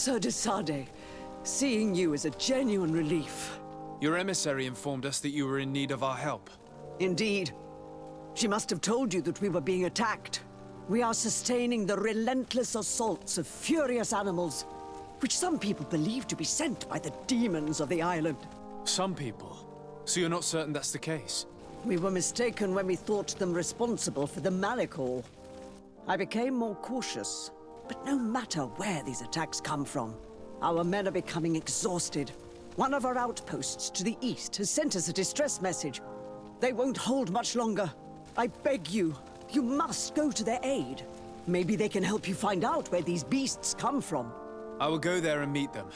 Sir Desade, seeing you is a genuine relief. Your emissary informed us that you were in need of our help. Indeed. She must have told you that we were being attacked. We are sustaining the relentless assaults of furious animals, which some people believe to be sent by the demons of the island. Some people? So you're not certain that's the case? We were mistaken when we thought them responsible for the Malicor. I became more cautious, but no matter where these attacks come from, our men are becoming exhausted. One of our outposts to the east has sent us a distress message. They won't hold much longer. I beg you, you must go to their aid. Maybe they can help you find out where these beasts come from. I will go there and meet them.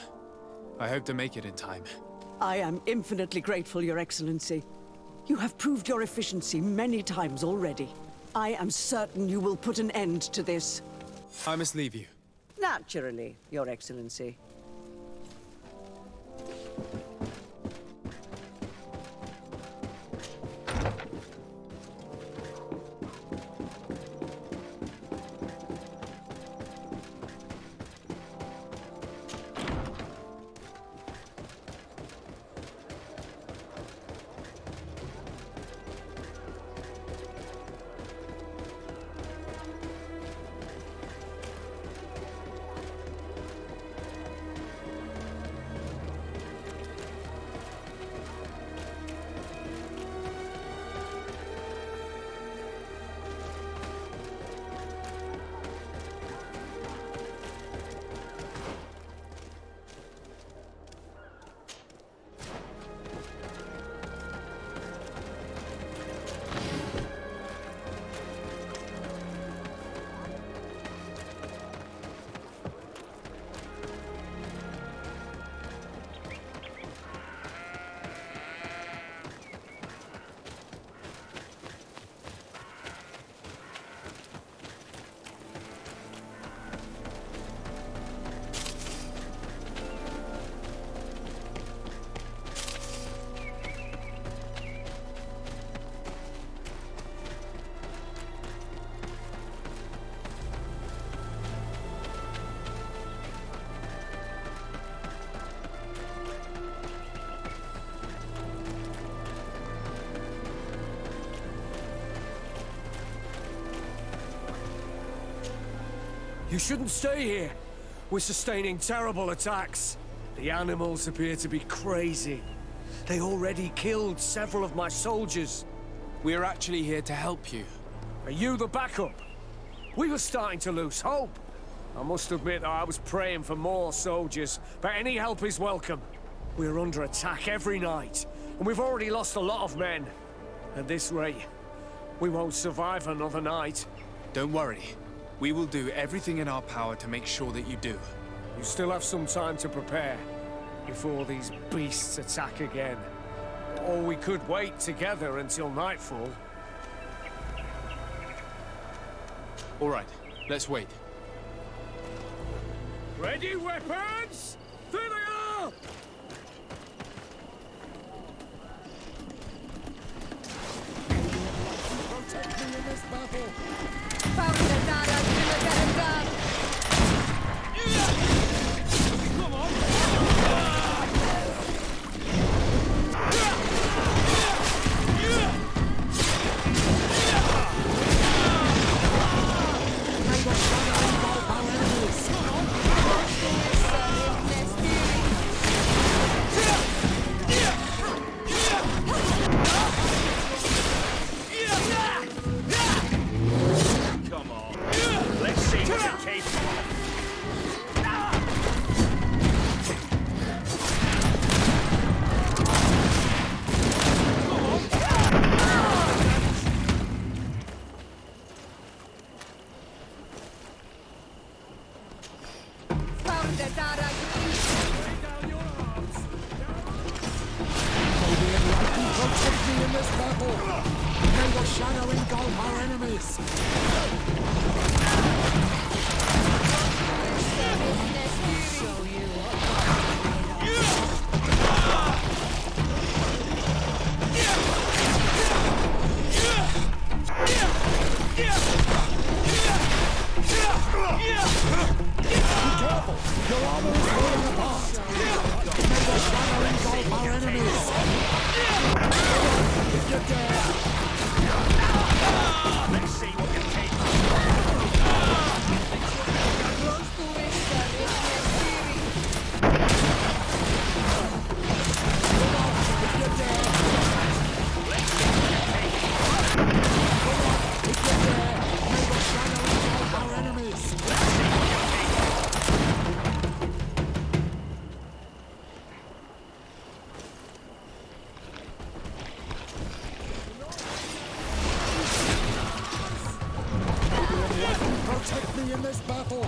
I hope to make it in time. I am infinitely grateful, Your Excellency. You have proved your efficiency many times already. I am certain you will put an end to this. I must leave you. Naturally, Your Excellency. You shouldn't stay here. We're sustaining terrible attacks. The animals appear to be crazy. They already killed several of my soldiers. We are actually here to help you. Are you the backup? We were starting to lose hope. I must admit that I was praying for more soldiers, but any help is welcome. We're under attack every night, and we've already lost a lot of men. At this rate, we won't survive another night. Don't worry. We will do everything in our power to make sure that you do. You still have some time to prepare before these beasts attack again. Or we could wait together until nightfall. All right, let's wait. Ready, weapons? There they are! Protect me in this battle! Come on! You're almost Let's see what you take. Protect me in this battle.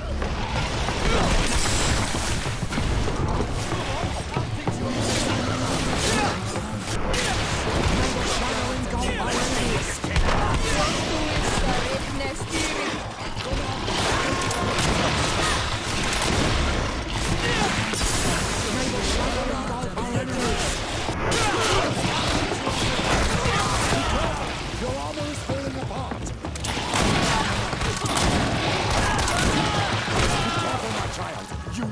Your armor is falling apart. Be careful, my child. You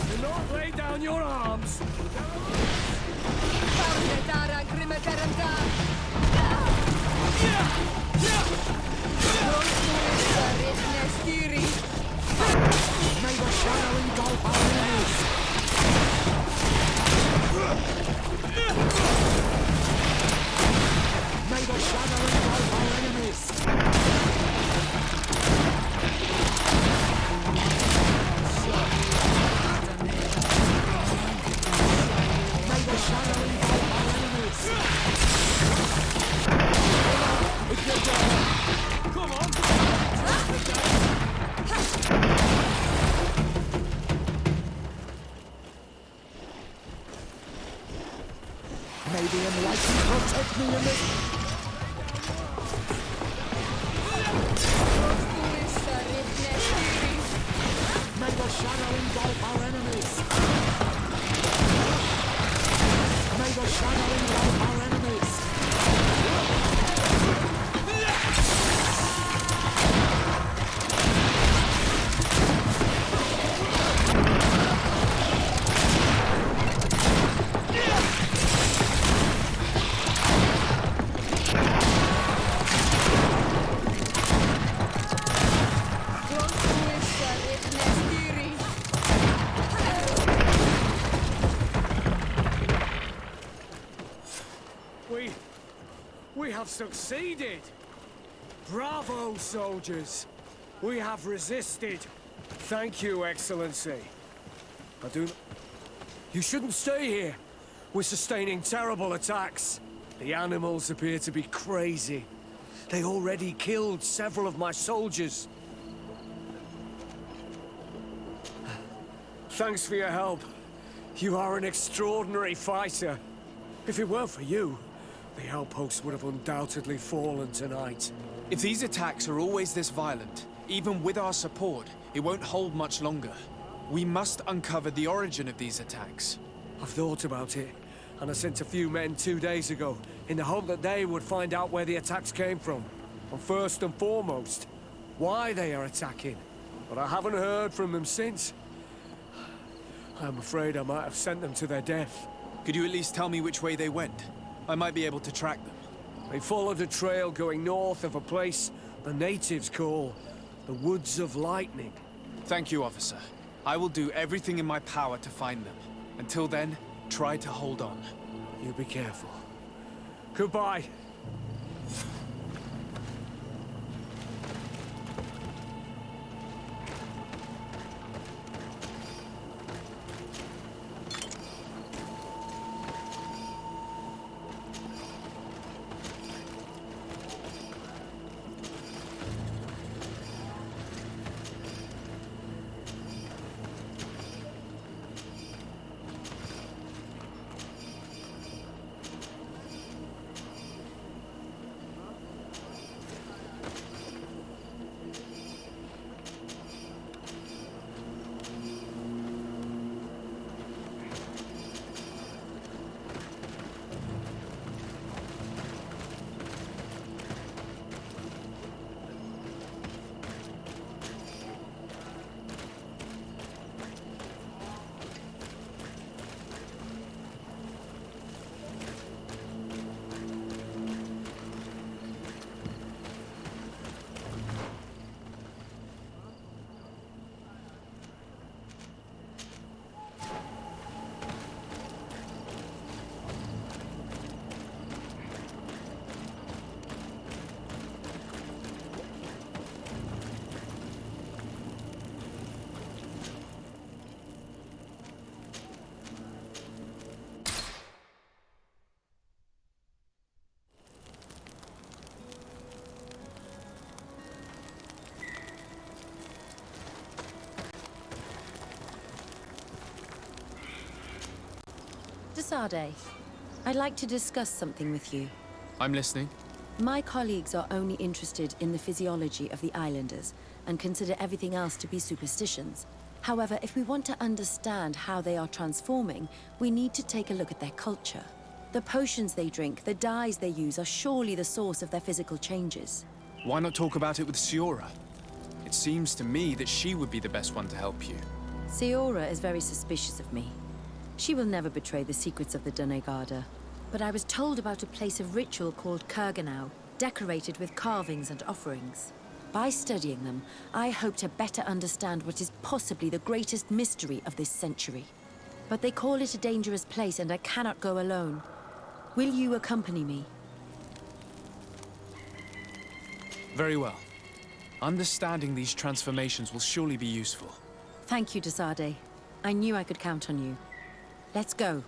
Do not lay down your arms. may the shadow engulf our enemies. May the shadow engulf our enemies. May the shadow engulf our enemies. If you're dead, Come on. may the enlightened protect me in this. May the shadow engulf our enemies. May the shadow engulf our enemies. We have succeeded. Bravo, soldiers. We have resisted. Thank you, Excellency. I do... You shouldn't stay here. We're sustaining terrible attacks. The animals appear to be crazy. They already killed several of my soldiers. Thanks for your help. You are an extraordinary fighter. If it weren't for you, the outpost would have undoubtedly fallen tonight. If these attacks are always this violent, even with our support, it won't hold much longer. We must uncover the origin of these attacks. I've thought about it, and I sent a few men 2 days ago, in the hope that they would find out where the attacks came from. And first and foremost, why they are attacking. But I haven't heard from them since. I'm afraid I might have sent them to their death. Could you at least tell me which way they went? I might be able to track them. They followed a trail going north of a place the natives call the Woods of Lightning. Thank you, officer. I will do everything in my power to find them. Until then, try to hold on. You be careful. Goodbye. Tasade, I'd like to discuss something with you. I'm listening. My colleagues are only interested in the physiology of the islanders and consider everything else to be superstitions. However, if we want to understand how they are transforming, we need to take a look at their culture. The potions they drink, the dyes they use are surely the source of their physical changes. Why not talk about it with Siora? It seems to me that she would be the best one to help you. Siora is very suspicious of me. She will never betray the secrets of the Doneigada. But I was told about a place of ritual called Kurganau, decorated with carvings and offerings. By studying them, I hope to better understand what is possibly the greatest mystery of this century. But they call it a dangerous place and I cannot go alone. Will you accompany me? Very well. Understanding these transformations will surely be useful. Thank you, Tasade. I knew I could count on you. Let's go.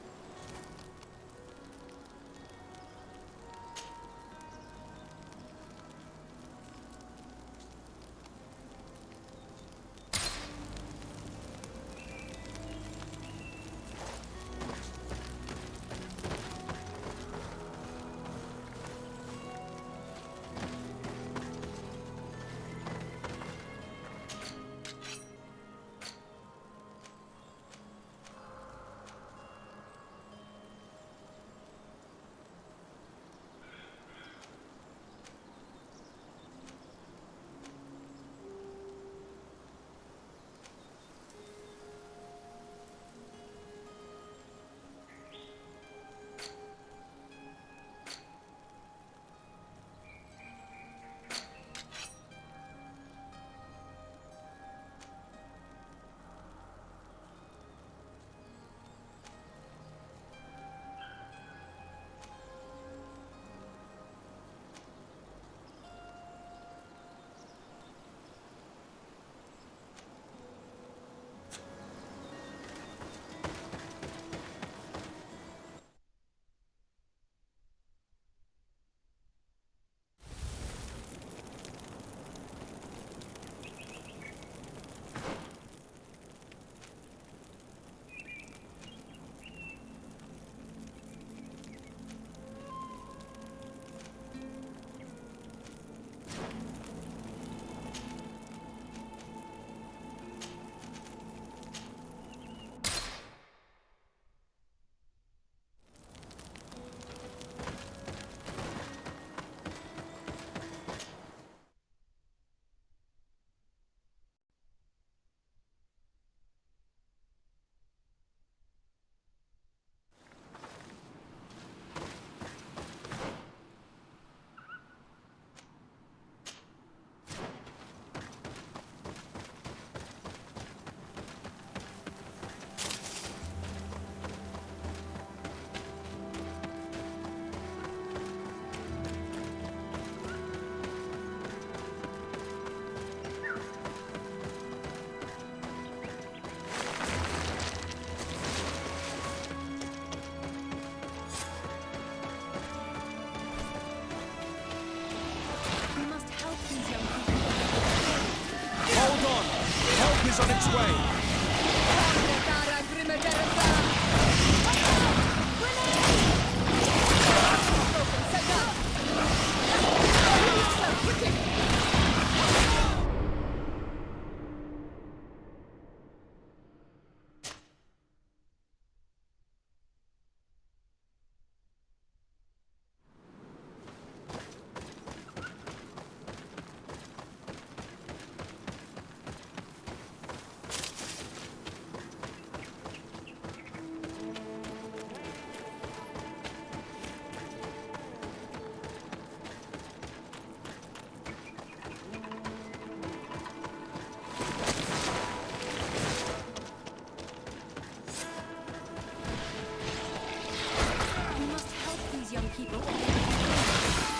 Is on its way.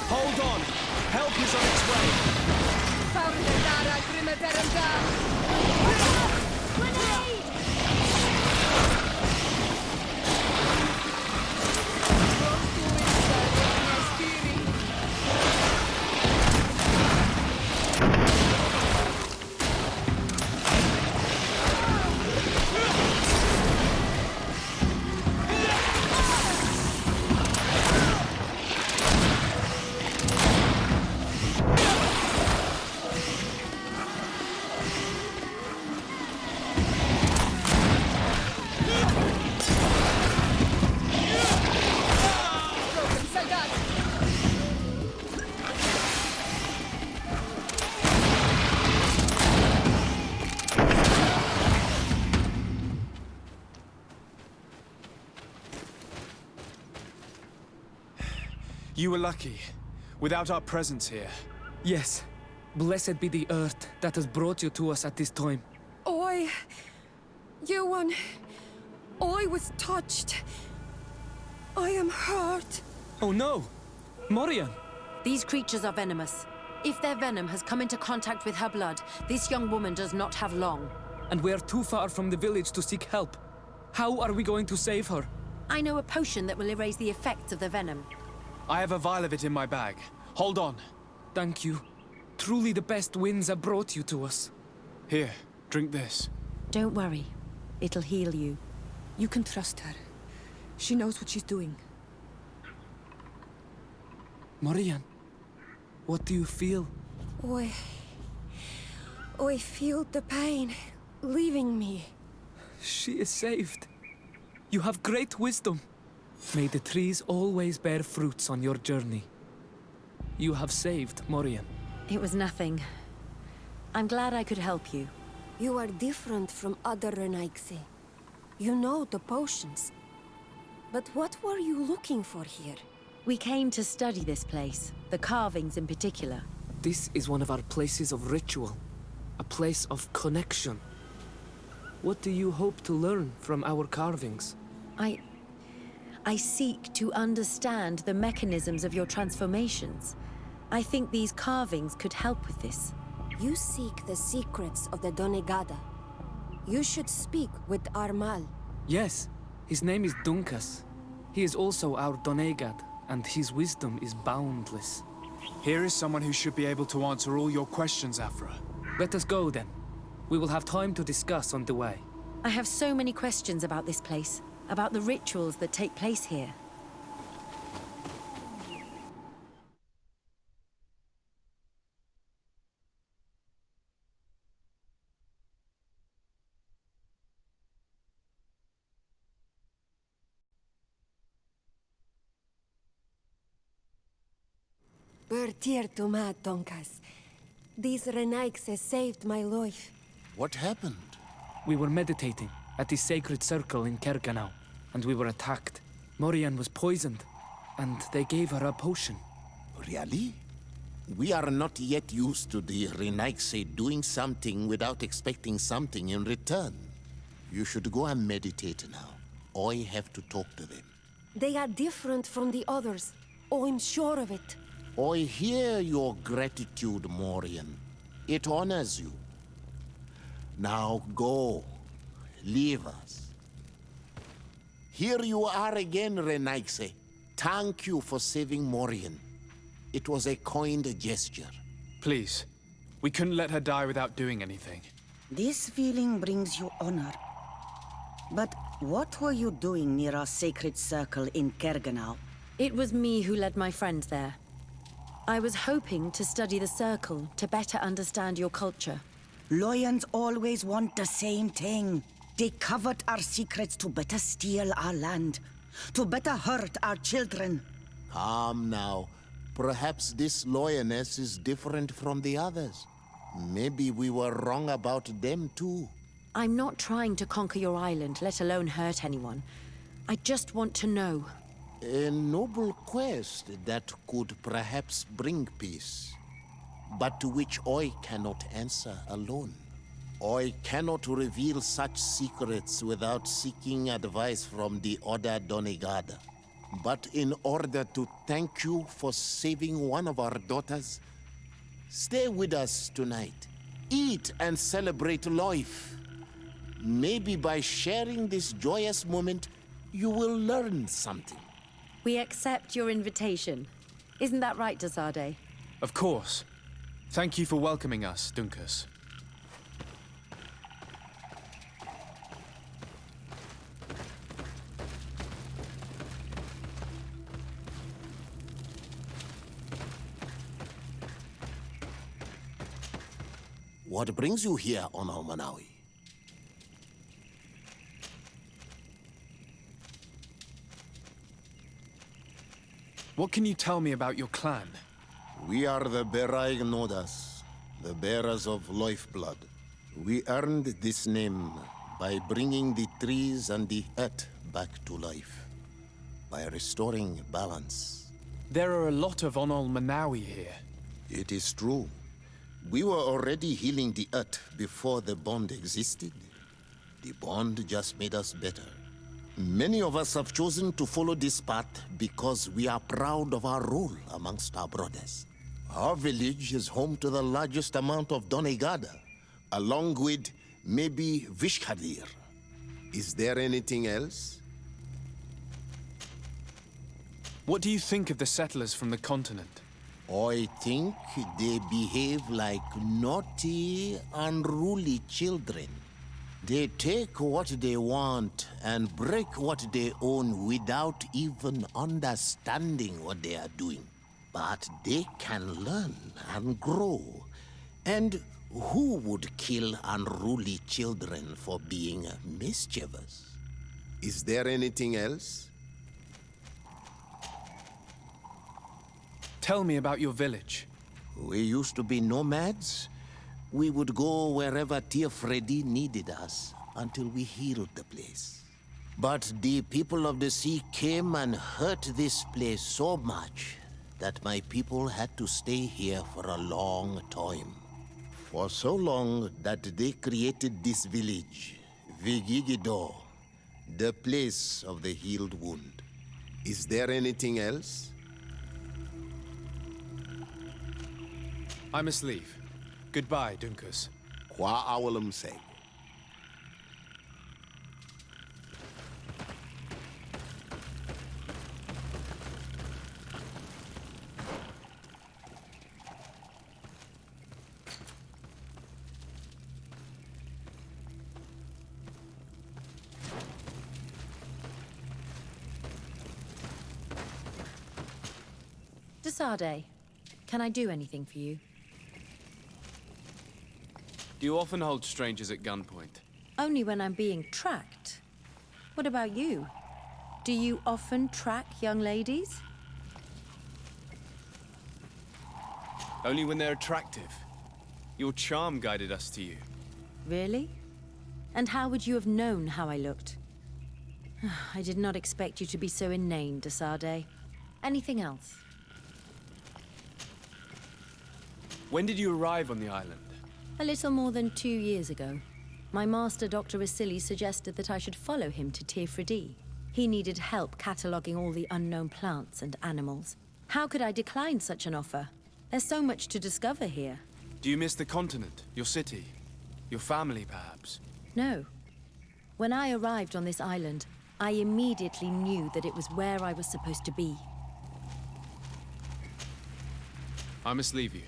Hold on! Help is on its way! You were lucky. Without our presence here. Yes. Blessed be the earth that has brought you to us at this time. I was touched. I am hurt. Oh no! Morian! These creatures are venomous. If their venom has come into contact with her blood, this young woman does not have long. And we are too far from the village to seek help. How are we going to save her? I know a potion that will erase the effects of the venom. I have a vial of it in my bag. Hold on. Thank you. Truly the best winds have brought you to us. Here, drink this. Don't worry. It'll heal you. You can trust her. She knows what she's doing. Morian, what do you feel? I feel the pain leaving me. She is saved. You have great wisdom. May the trees always bear fruits on your journey. You have saved Morian. It was nothing. I'm glad I could help you. You are different from other Renaigse. You know the potions. But what were you looking for here? We came to study this place, the carvings in particular. This is one of our places of ritual. A place of connection. What do you hope to learn from our carvings? I seek to understand the mechanisms of your transformations. I think these carvings could help with this. You seek the secrets of the Donegada. You should speak with Armal. Yes, his name is Dunkas. He is also our Donegad, and his wisdom is boundless. Here is someone who should be able to answer all your questions, Afra. Let us go then. We will have time to discuss on the way. I have so many questions about this place, about the rituals that take place here. Bertir to ma, Donkas. These Renaigse saved my life. What happened? We were meditating at the sacred circle in Kerganau, and we were attacked. Morian was poisoned, and they gave her a potion. Really? We are not yet used to the Renaigse doing something without expecting something in return. You should go and meditate now. I have to talk to them. They are different from the others. I'm sure of it. I hear your gratitude, Morian. It honors you. Now go. Leave us. Here you are again, Renaigse. Thank you for saving Morian. It was a kind gesture. Please. We couldn't let her die without doing anything. This feeling brings you honor. But what were you doing near our sacred circle in Kerganau? It was me who led my friends there. I was hoping to study the circle to better understand your culture. Lions always want the same thing. They covet our secrets to better steal our land, to better hurt our children. Calm now. Perhaps this lioness is different from the others. Maybe we were wrong about them too. I'm not trying to conquer your island, let alone hurt anyone. I just want to know. A noble quest that could perhaps bring peace, but to which I cannot answer alone. I cannot reveal such secrets without seeking advice from the other Donegada. But in order to thank you for saving one of our daughters, stay with us tonight. Eat and celebrate life. Maybe by sharing this joyous moment, you will learn something. We accept your invitation. Isn't that right, Dasade? Of course. Thank you for welcoming us, Dunkas. What brings you here on Almanawi? What can you tell me about your clan? We are the Beraig Nodas, the bearers of lifeblood. We earned this name by bringing the trees and the earth back to life, by restoring balance. There are a lot of Onol Manawi here. It is true. We were already healing the earth before the bond existed. The bond just made us better. Many of us have chosen to follow this path because we are proud of our role amongst our brothers. Our village is home to the largest amount of Donegada, along with maybe Vishkadir. Is there anything else? What do you think of the settlers from the continent? I think they behave like naughty, unruly children. They take what they want and break what they own without even understanding what they are doing. But they can learn and grow. And who would kill unruly children for being mischievous? Is there anything else? Tell me about your village. We used to be nomads. We would go wherever Tia Freddy needed us until we healed the place. But the people of the sea came and hurt this place so much that my people had to stay here for a long time. For so long that they created this village, Vigigido, the place of the healed wound. Is there anything else? I must leave. Goodbye, Dunkus. Qua awalum say. Desade, can I do anything for you? Do you often hold strangers at gunpoint? Only when I'm being tracked. What about you? Do you often track young ladies? Only when they're attractive. Your charm guided us to you. Really? And how would you have known how I looked? I did not expect you to be so inane, Desade. Anything else? When did you arrive on the island? A little more than 2 years ago. My master, Dr. Vasily, suggested that I should follow him to Tirfredi. He needed help cataloguing all the unknown plants and animals. How could I decline such an offer? There's so much to discover here. Do you miss the continent, your city, your family, perhaps? No. When I arrived on this island, I immediately knew that it was where I was supposed to be. I must leave you.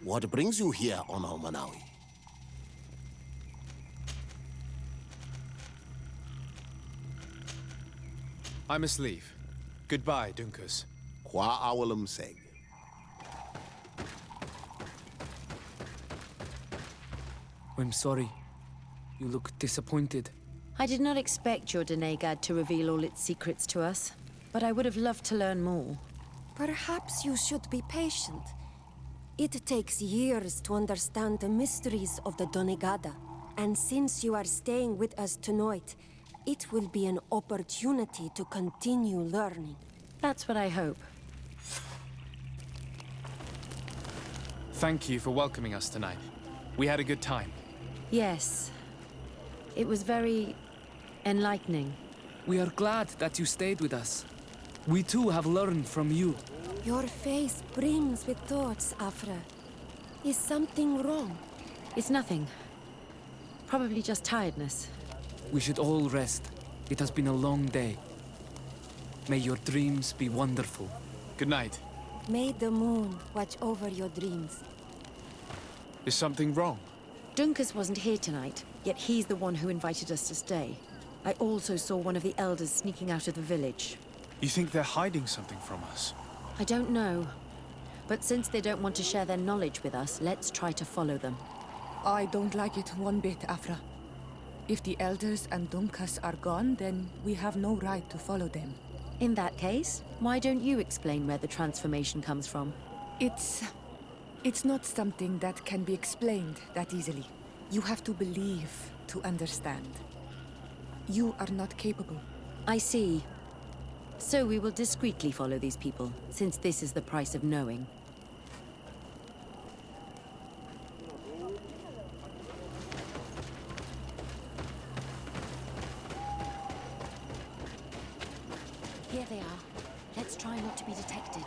What brings you here, Onol Manawi? I must leave. Goodbye, Dunkus. Qua awalum seg. I'm sorry. You look disappointed. I did not expect your Denegad to reveal all its secrets to us, but I would have loved to learn more. Perhaps you should be patient. It takes years to understand the mysteries of the Donegada, and since you are staying with us tonight, it will be an opportunity to continue learning. That's what I hope. Thank you for welcoming us tonight. We had a good time. Yes. It was very enlightening. We are glad that you stayed with us. We too have learned from you. Your face brims with thoughts, Afra. Is something wrong? It's nothing. Probably just tiredness. We should all rest. It has been a long day. May your dreams be wonderful. Good night. May the moon watch over your dreams. Is something wrong? Dunkus wasn't here tonight, yet he's the one who invited us to stay. I also saw one of the elders sneaking out of the village. You think they're hiding something from us? I don't know. But since they don't want to share their knowledge with us, let's try to follow them. I don't like it one bit, Afra. If the elders and Dunkus are gone, then we have no right to follow them. In that case, why don't you explain where the transformation comes from? It's not something that can be explained that easily. You have to believe to understand. You are not capable. I see. So we will discreetly follow these people, since this is the price of knowing. Here they are. Let's try not to be detected.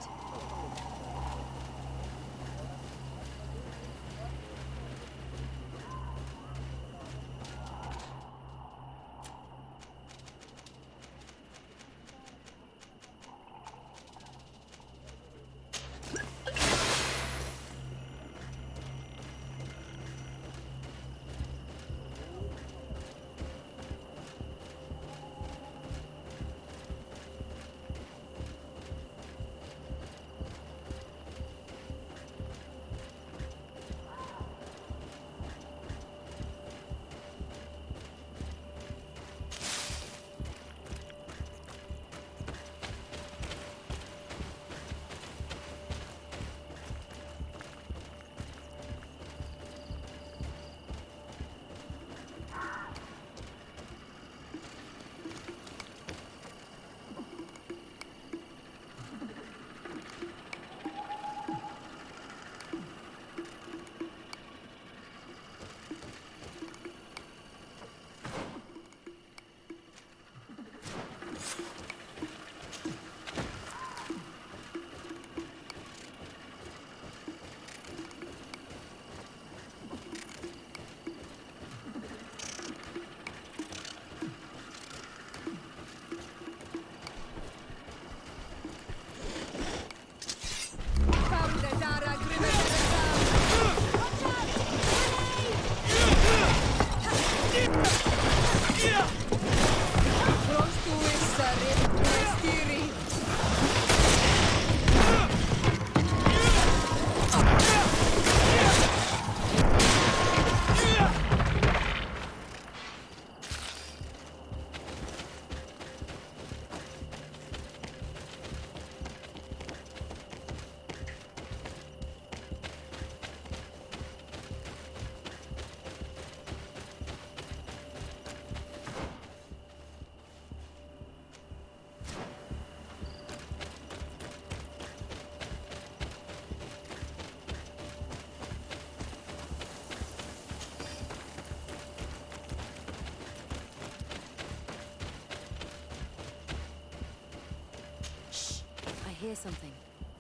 Hear something.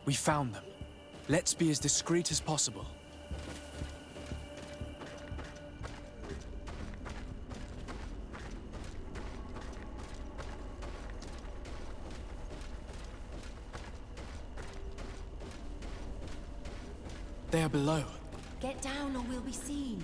We found them. Let's be as discreet as possible. They are below. Get down or we'll be seen.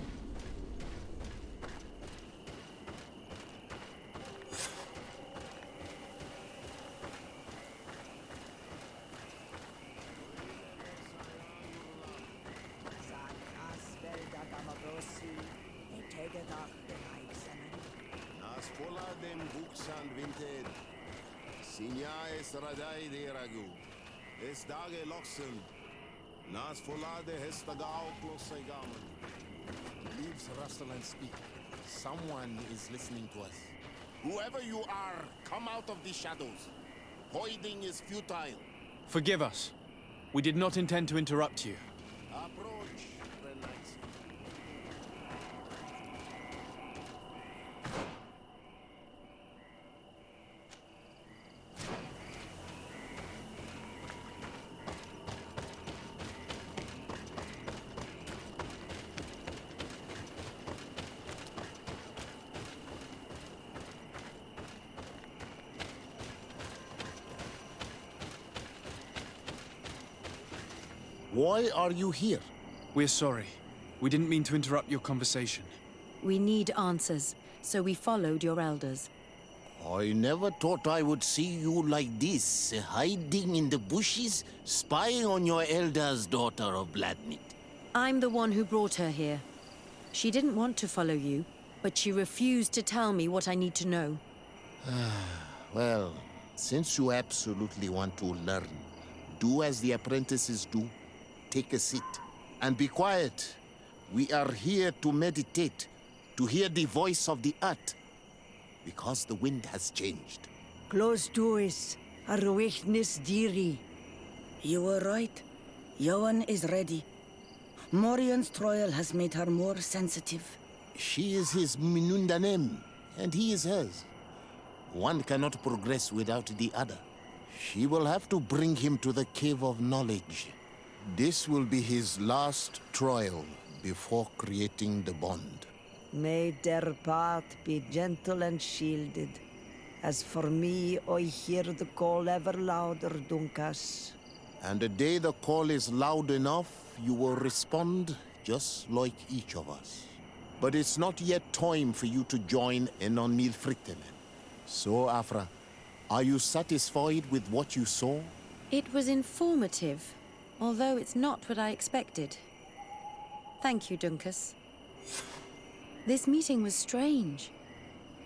Leaves rustle and speak. Someone is listening to us. Whoever you are, come out of the shadows. Hiding is futile. Forgive us. We did not intend to interrupt you. Approach, friend knights. Why are you here? We're sorry. We didn't mean to interrupt your conversation. We need answers, so we followed your elders. I never thought I would see you like this, hiding in the bushes, spying on your elder's daughter of Bloodmeat. I'm the one who brought her here. She didn't want to follow you, but she refused to tell me what I need to know. Well, since you absolutely want to learn, do as the apprentices do. Take a seat and be quiet. We are here to meditate, to hear the voice of the earth. because the wind has changed. Close doors, arwechnis diri. You were right. Johan is ready. Morian's trial has made her more sensitive. She is his Minundanem, and he is hers. One cannot progress without the other. She will have to bring him to the Cave of Knowledge. This will be his last trial before creating the bond. May their path be gentle and shielded. As for me, I hear the call ever louder, Dunkas. And the day the call is loud enough, you will respond just like each of us. But it's not yet time for you to join in on Milfriktelen. So, Afra, are you satisfied with what you saw? It was informative, although it's not what I expected. Thank you, Dunkas. This meeting was strange.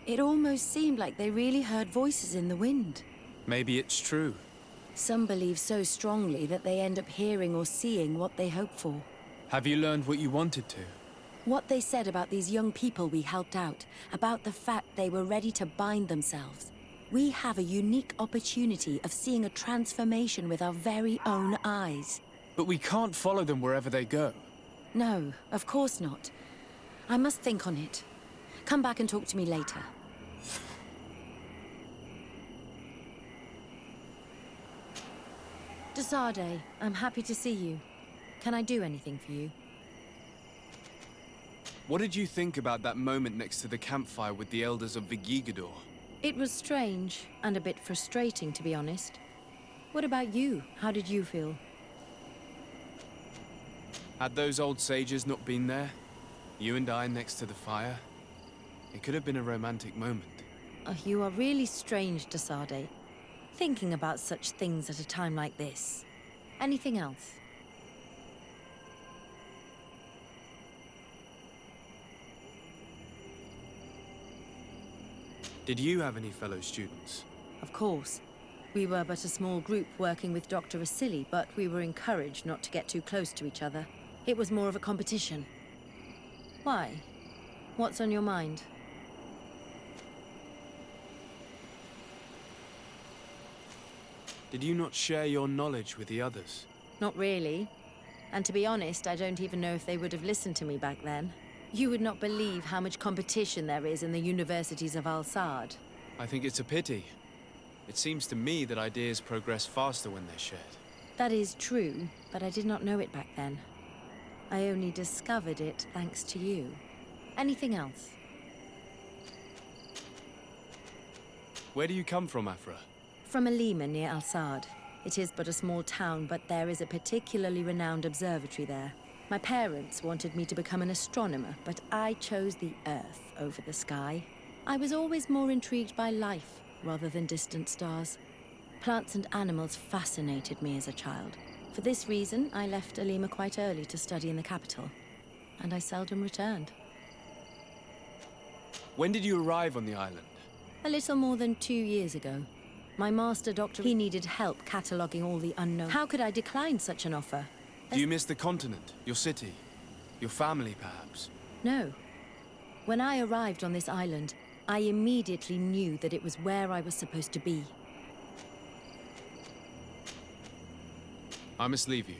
It almost seemed like they really heard voices in the wind. Maybe it's true. Some believe so strongly that they end up hearing or seeing what they hope for. Have you learned what you wanted to? What they said about these young people we helped out, about the fact they were ready to bind themselves. We have a unique opportunity of seeing a transformation with our very own eyes. But we can't follow them wherever they go. No, of course not. I must think on it. Come back and talk to me later. Desade, I'm happy to see you. Can I do anything for you? What did you think about that moment next to the campfire with the elders of Vigigador? It was strange, and a bit frustrating, to be honest. What about you? How did you feel? Had those old sages not been there, you and I next to the fire, it could have been a romantic moment. You are really strange, Desade. Thinking about such things at a time like this. Anything else? Did you have any fellow students? Of course. We were but a small group working with Dr. Vasily, but we were encouraged not to get too close to each other. It was more of a competition. Why? What's on your mind? Did you not share your knowledge with the others? Not really. And to be honest, I don't even know if they would have listened to me back then. You would not believe how much competition there is in the universities of Al-Sad. I think it's a pity. It seems to me that ideas progress faster when they're shared. That is true, but I did not know it back then. I only discovered it thanks to you. Anything else? Where do you come from, Afra? From Alima near Al-Sad. It is but a small town, but there is a particularly renowned observatory there. My parents wanted me to become an astronomer, but I chose the Earth over the sky. I was always more intrigued by life rather than distant stars. Plants and animals fascinated me as a child. For this reason, I left Alima quite early to study in the capital, and I seldom returned. When did you arrive on the island? A little more than 2 years ago. My master doctor, he needed help cataloguing all the unknown. How could I decline such an offer? Do you miss the continent, your city, your family, perhaps? No. When I arrived on this island, I immediately knew that it was where I was supposed to be. I must leave you.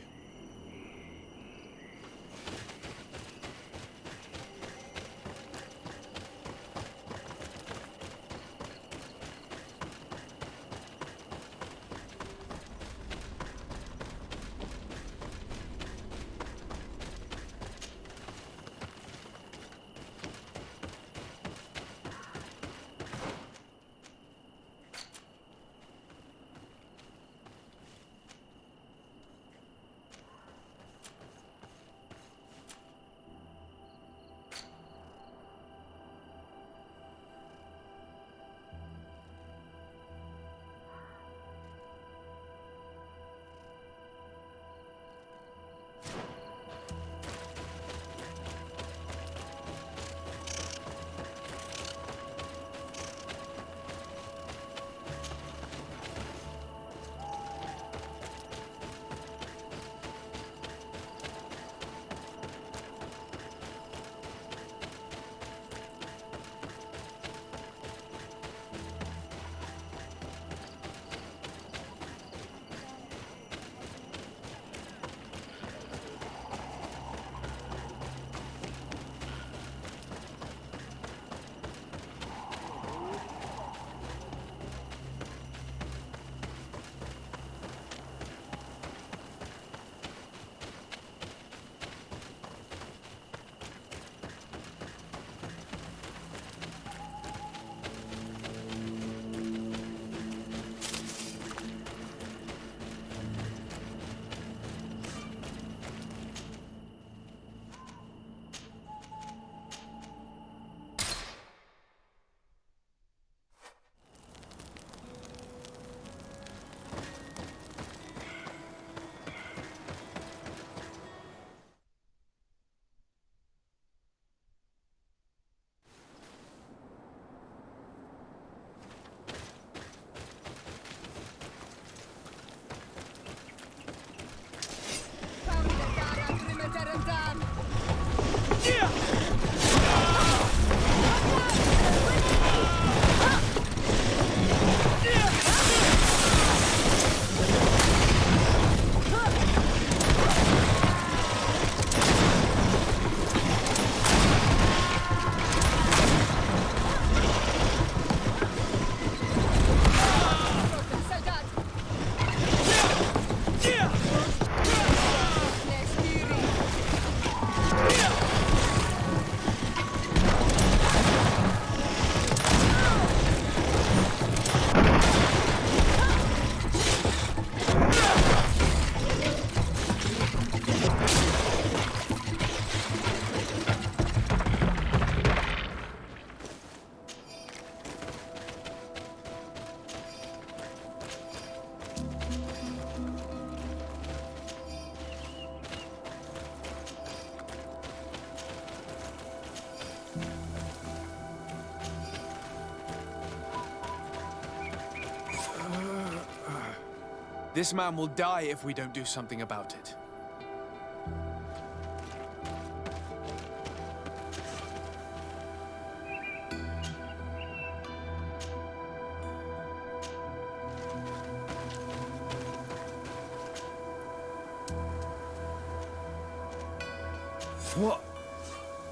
This man will die if we don't do something about it.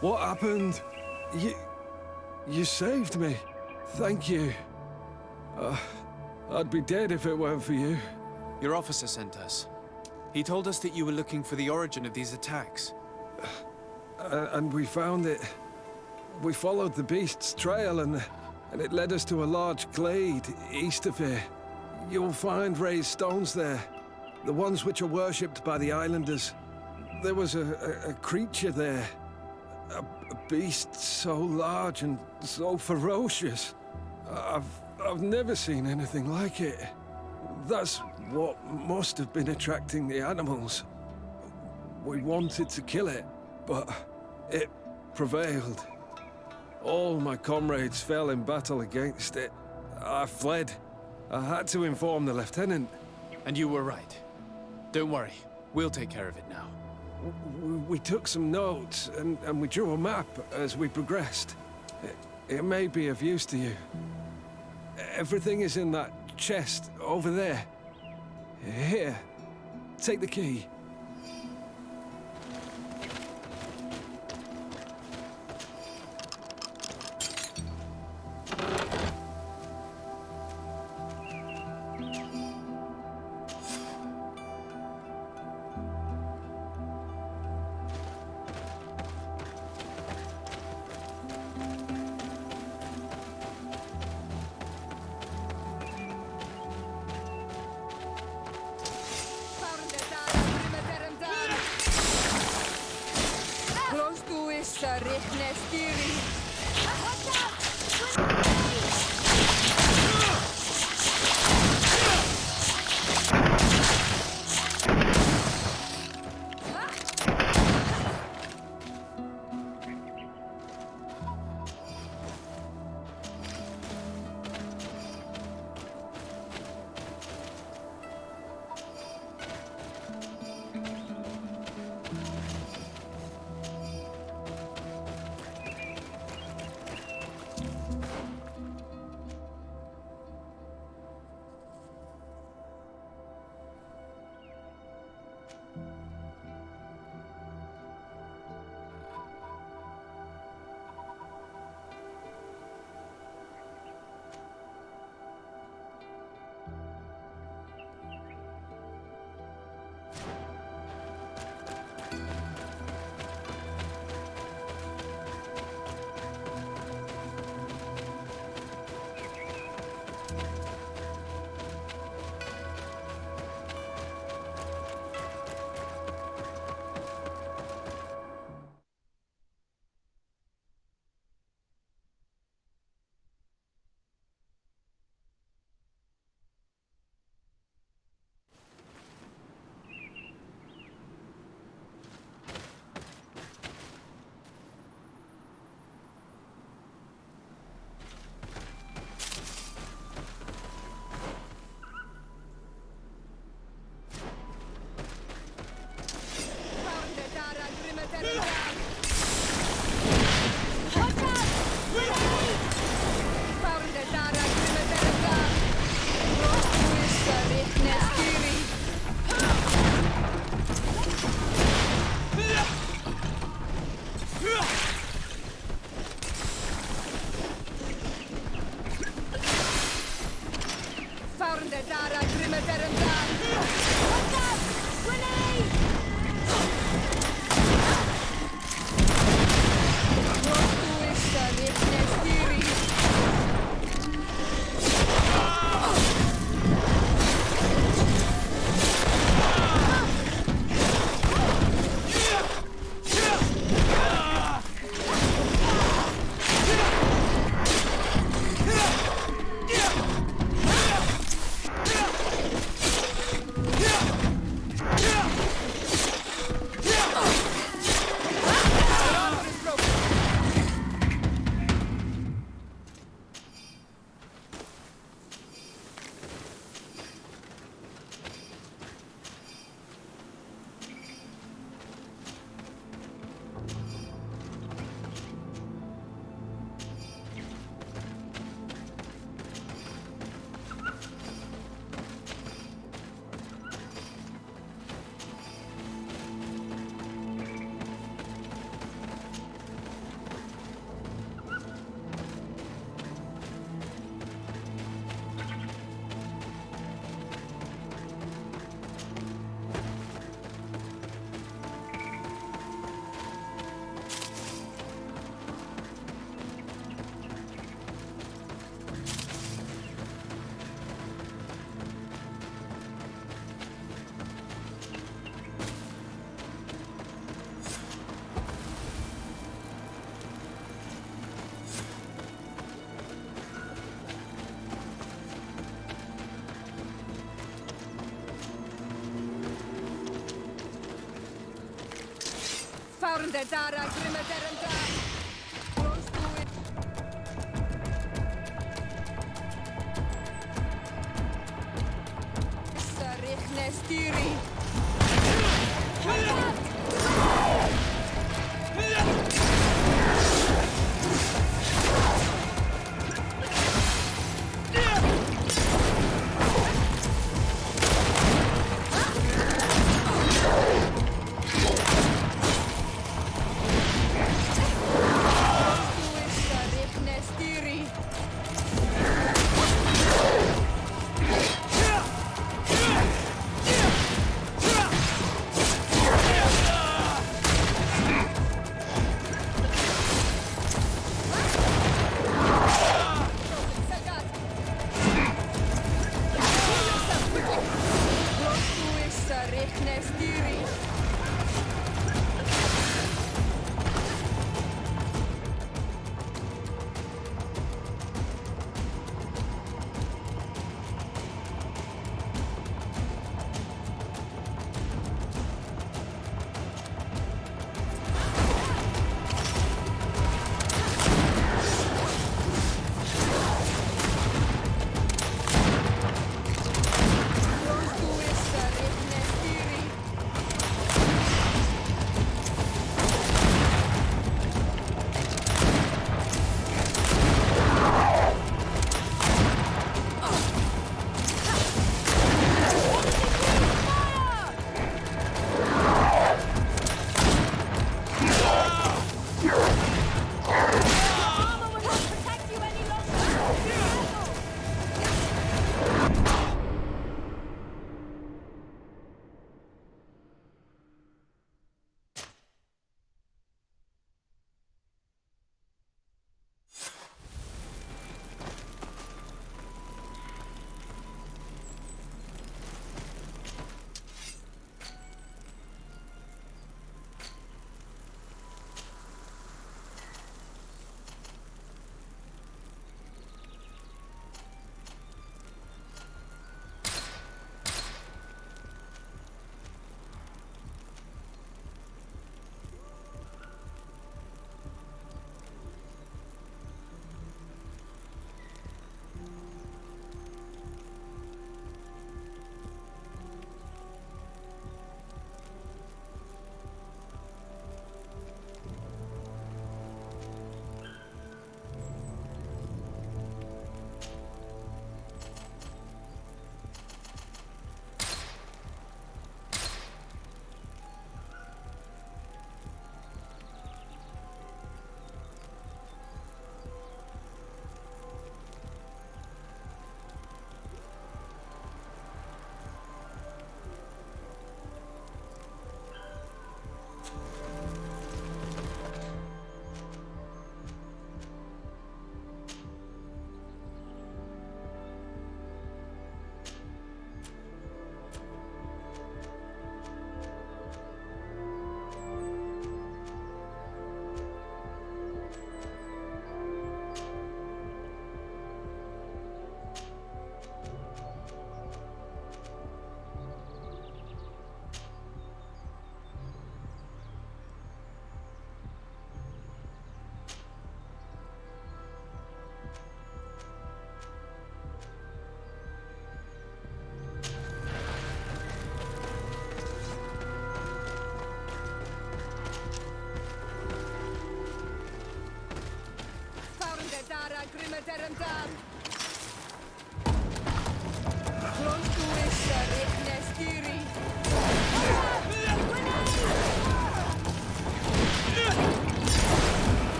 What happened? You saved me. Thank you. I'd be dead if it weren't for you. Your officer sent us. He told us that you were looking for the origin of these attacks. And we found it. We followed the beast's trail and it led us to a large glade east of here. You'll find raised stones there. The ones which are worshipped by the islanders. There was a creature there. A beast so large and so ferocious. I've never seen anything like it. That's what must have been attracting the animals. We wanted to kill it, but it prevailed. All my comrades fell in battle against it. I fled. I had to inform the lieutenant. And you were right. Don't worry, we'll take care of it now. We took some notes, and we drew a map as we progressed. It may be of use to you. Everything is in that chest over there. Here, take the key.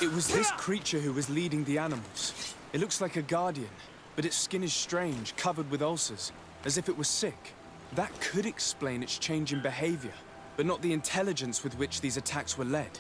It was this creature who was leading the animals. It looks like a guardian, but its skin is strange, covered with ulcers, as if it was sick. That could explain its change in behavior, but not the intelligence with which these attacks were led.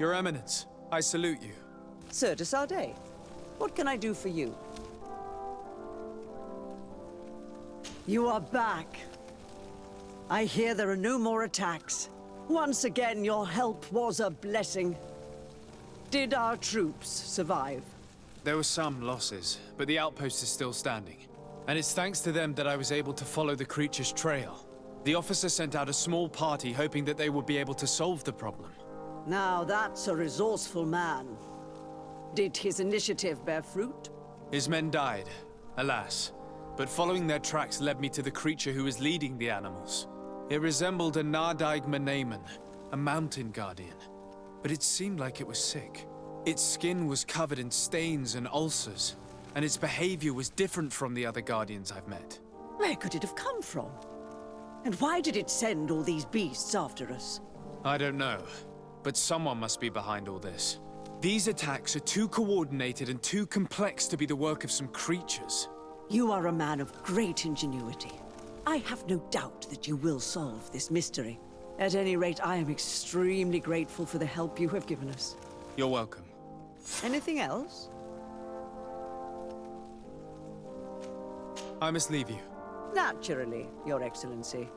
Your Eminence, I salute you. Sir de Sardet, what can I do for you? You are back. I hear there are no more attacks. Once again, your help was a blessing. Did our troops survive? There were some losses, but the outpost is still standing. And it's thanks to them that I was able to follow the creature's trail. The officer sent out a small party hoping that they would be able to solve the problem. Now that's a resourceful man. Did his initiative bear fruit? His men died, alas. But following their tracks led me to the creature who was leading the animals. It resembled a Nardaig Meneman, a mountain guardian. But it seemed like it was sick. Its skin was covered in stains and ulcers, and its behavior was different from the other guardians I've met. Where could it have come from? And why did it send all these beasts after us? I don't know, but someone must be behind all this. These attacks are too coordinated and too complex to be the work of some creatures. You are a man of great ingenuity. I have no doubt that you will solve this mystery. At any rate, I am extremely grateful for the help you have given us. You're welcome. Anything else? I must leave you. Naturally, Your Excellency.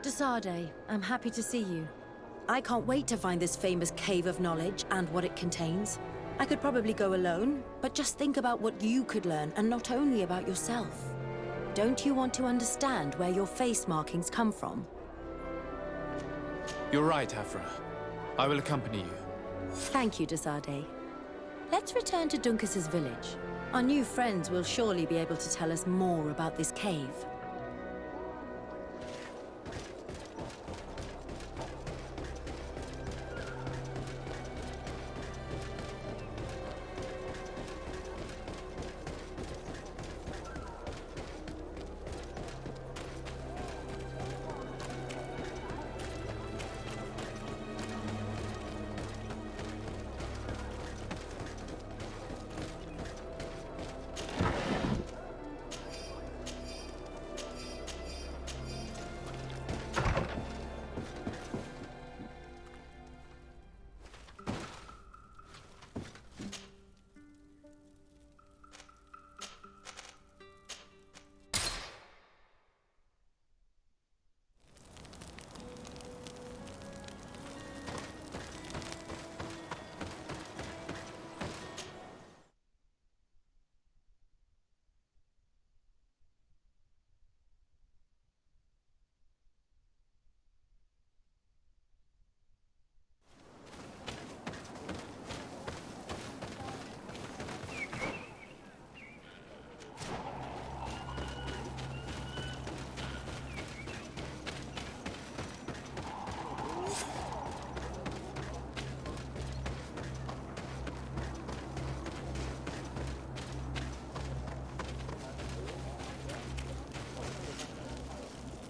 de Sardet, I'm happy to see you. I can't wait to find this famous cave of knowledge and what it contains. I could probably go alone, but just think about what you could learn, and not only about yourself. Don't you want to understand where your face markings come from? You're right, Afra. I will accompany you. Thank you, de Sardet. Let's return to Duncas's village. Our new friends will surely be able to tell us more about this cave.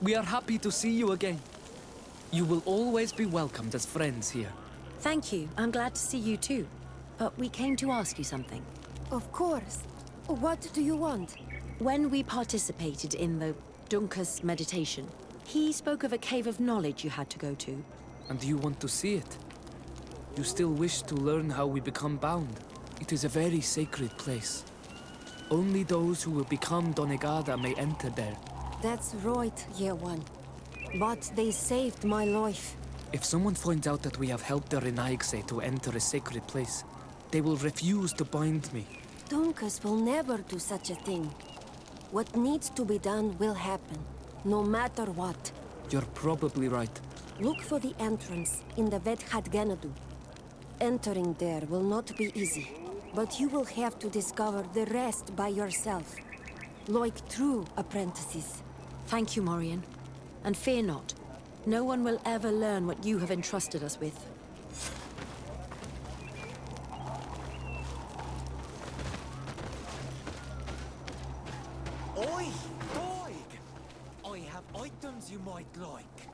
We are happy to see you again. You will always be welcomed as friends here. Thank you. I'm glad to see you too. But we came to ask you something. Of course. What do you want? When we participated in the Duncas meditation, he spoke of a cave of knowledge you had to go to. And you want to see it? You still wish to learn how we become bound? It is a very sacred place. Only those who will become Donegada may enter there. That's right, Year One. But they saved my life. If someone finds out that we have helped the Renaigse to enter a sacred place, they will refuse to bind me. Duncas will never do such a thing. What needs to be done will happen, no matter what. You're probably right. Look for the entrance in the Vedhat Ganadu. Entering there will not be easy, but you will have to discover the rest by yourself. Like true apprentices. Thank you, Morian. And fear not. No one will ever learn what you have entrusted us with. Oi, Doig! I have items you might like.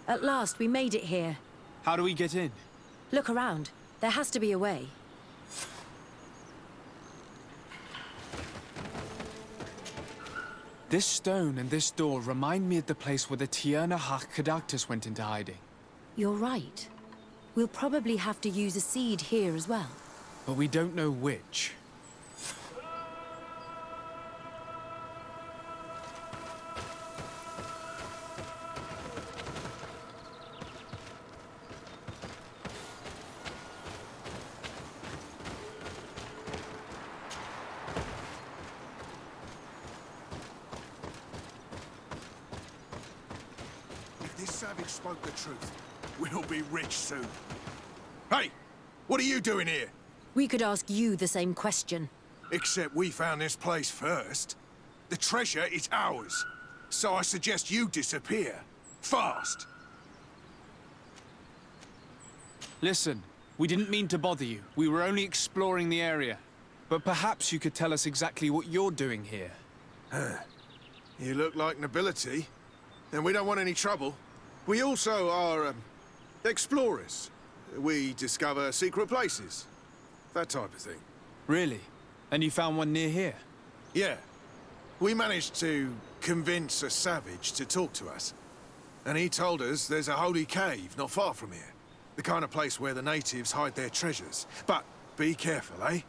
At last, we made it here. How do we get in? Look around. There has to be a way. This stone and this door remind me of the place where the Tierna Hach went into hiding. You're right. We'll probably have to use a seed here as well. But we don't know which. Spoke the truth. We'll be rich soon. Hey! What are you doing here? We could ask you the same question. Except we found this place first. The treasure is ours. So I suggest you disappear. Fast! Listen, we didn't mean to bother you. We were only exploring the area. But perhaps you could tell us exactly what you're doing here. You look like nobility. And we don't want any trouble. We also are, explorers. We discover secret places. That type of thing. Really? And you found one near here? Yeah. We managed to convince a savage to talk to us. And he told us there's a holy cave not far from here. The kind of place where the natives hide their treasures. But be careful, eh?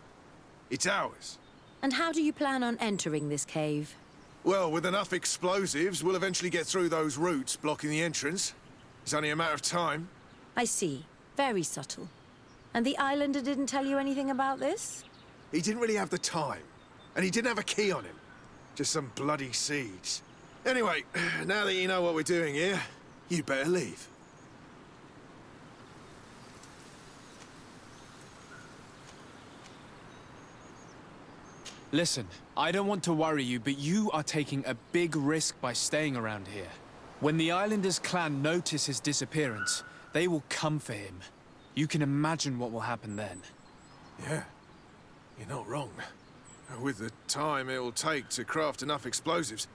It's ours. And how do you plan on entering this cave? Well, with enough explosives, we'll eventually get through those roots blocking the entrance. It's only a matter of time. I see. Very subtle. And the islander didn't tell you anything about this? He didn't really have the time. And he didn't have a key on him. Just some bloody seeds. Anyway, now that you know what we're doing here, you'd better leave. Listen, I don't want to worry you, but you are taking a big risk by staying around here. When the Islanders' clan notice his disappearance, they will come for him. You can imagine what will happen then. Yeah, you're not wrong. With the time it will take to craft enough explosives,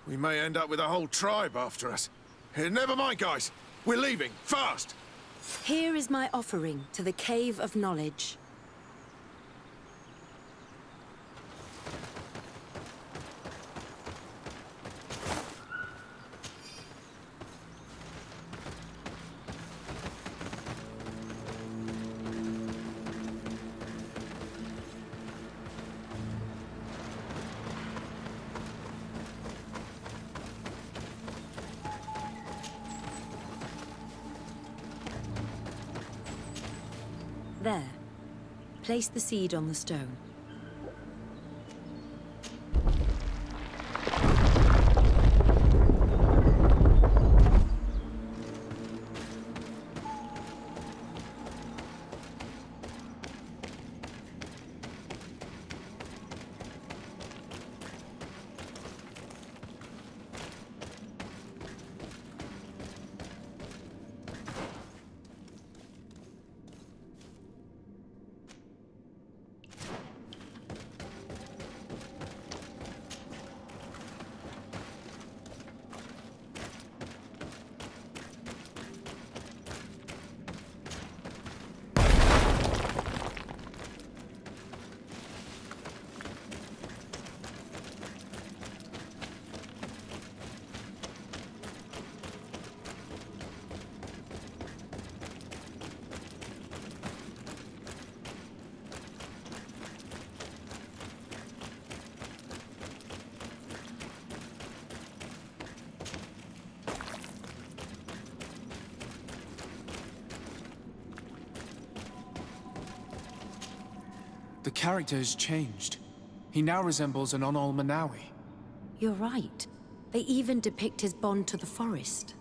we may end up with a whole tribe after us. Never mind, guys. We're leaving, fast! Here is my offering to the Cave of Knowledge. There. Place the seed on the stone. The character has changed. He now resembles an Onol Manawi. You're right. They even depict his bond to the forest.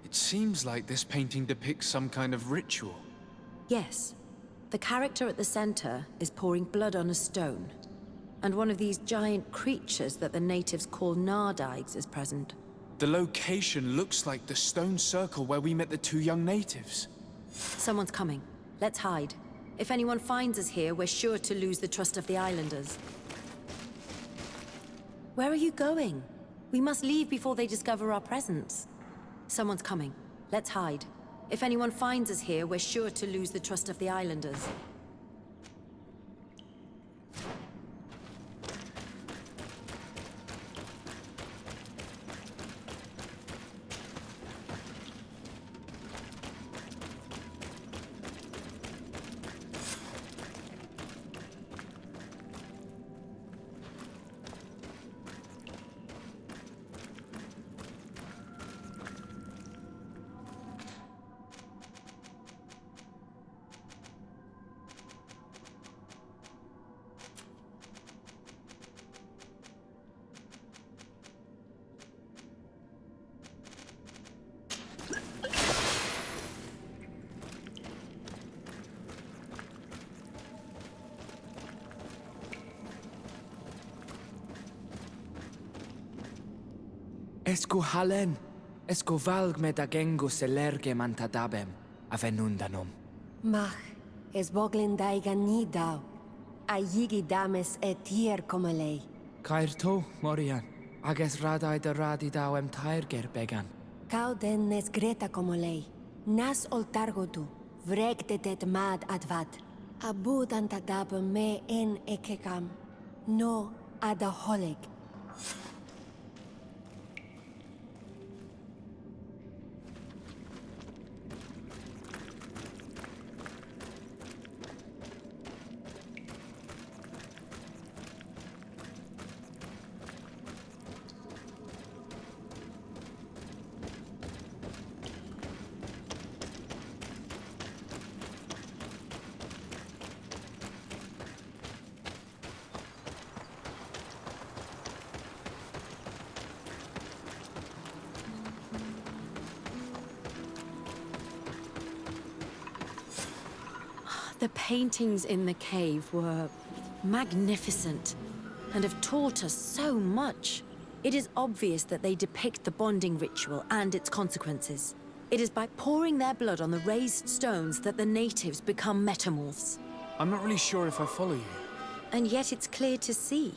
It seems like this painting depicts some kind of ritual. Yes. The character at the center is pouring blood on a stone. And one of these giant creatures that the natives call Nardaigs is present. The location looks like the stone circle where we met the two young natives. Someone's coming. Let's hide. If anyone finds us here, we're sure to lose the trust of the islanders. Where are you going? We must leave before they discover our presence. Someone's coming. Let's hide. If anyone finds us here, we're sure to lose the trust of the islanders. Esco halen, esco valg me da gengo selerge mantadabem, avenundanum. Mach, es boglin daiga ni dau. A yigi dames et tier como lei. Cair to, Morian, ages radai da radi dauem tairger began. Cau den nes greta como lei. Nas oltargo tu, vregte det mad advad. Abud antadab me en ekekam. No ada holeg. The paintings in the cave were magnificent and have taught us so much. It is obvious that they depict the bonding ritual and its consequences. It is by pouring their blood on the raised stones that the natives become metamorphs. I'm not really sure if I follow you. And yet it's clear to see.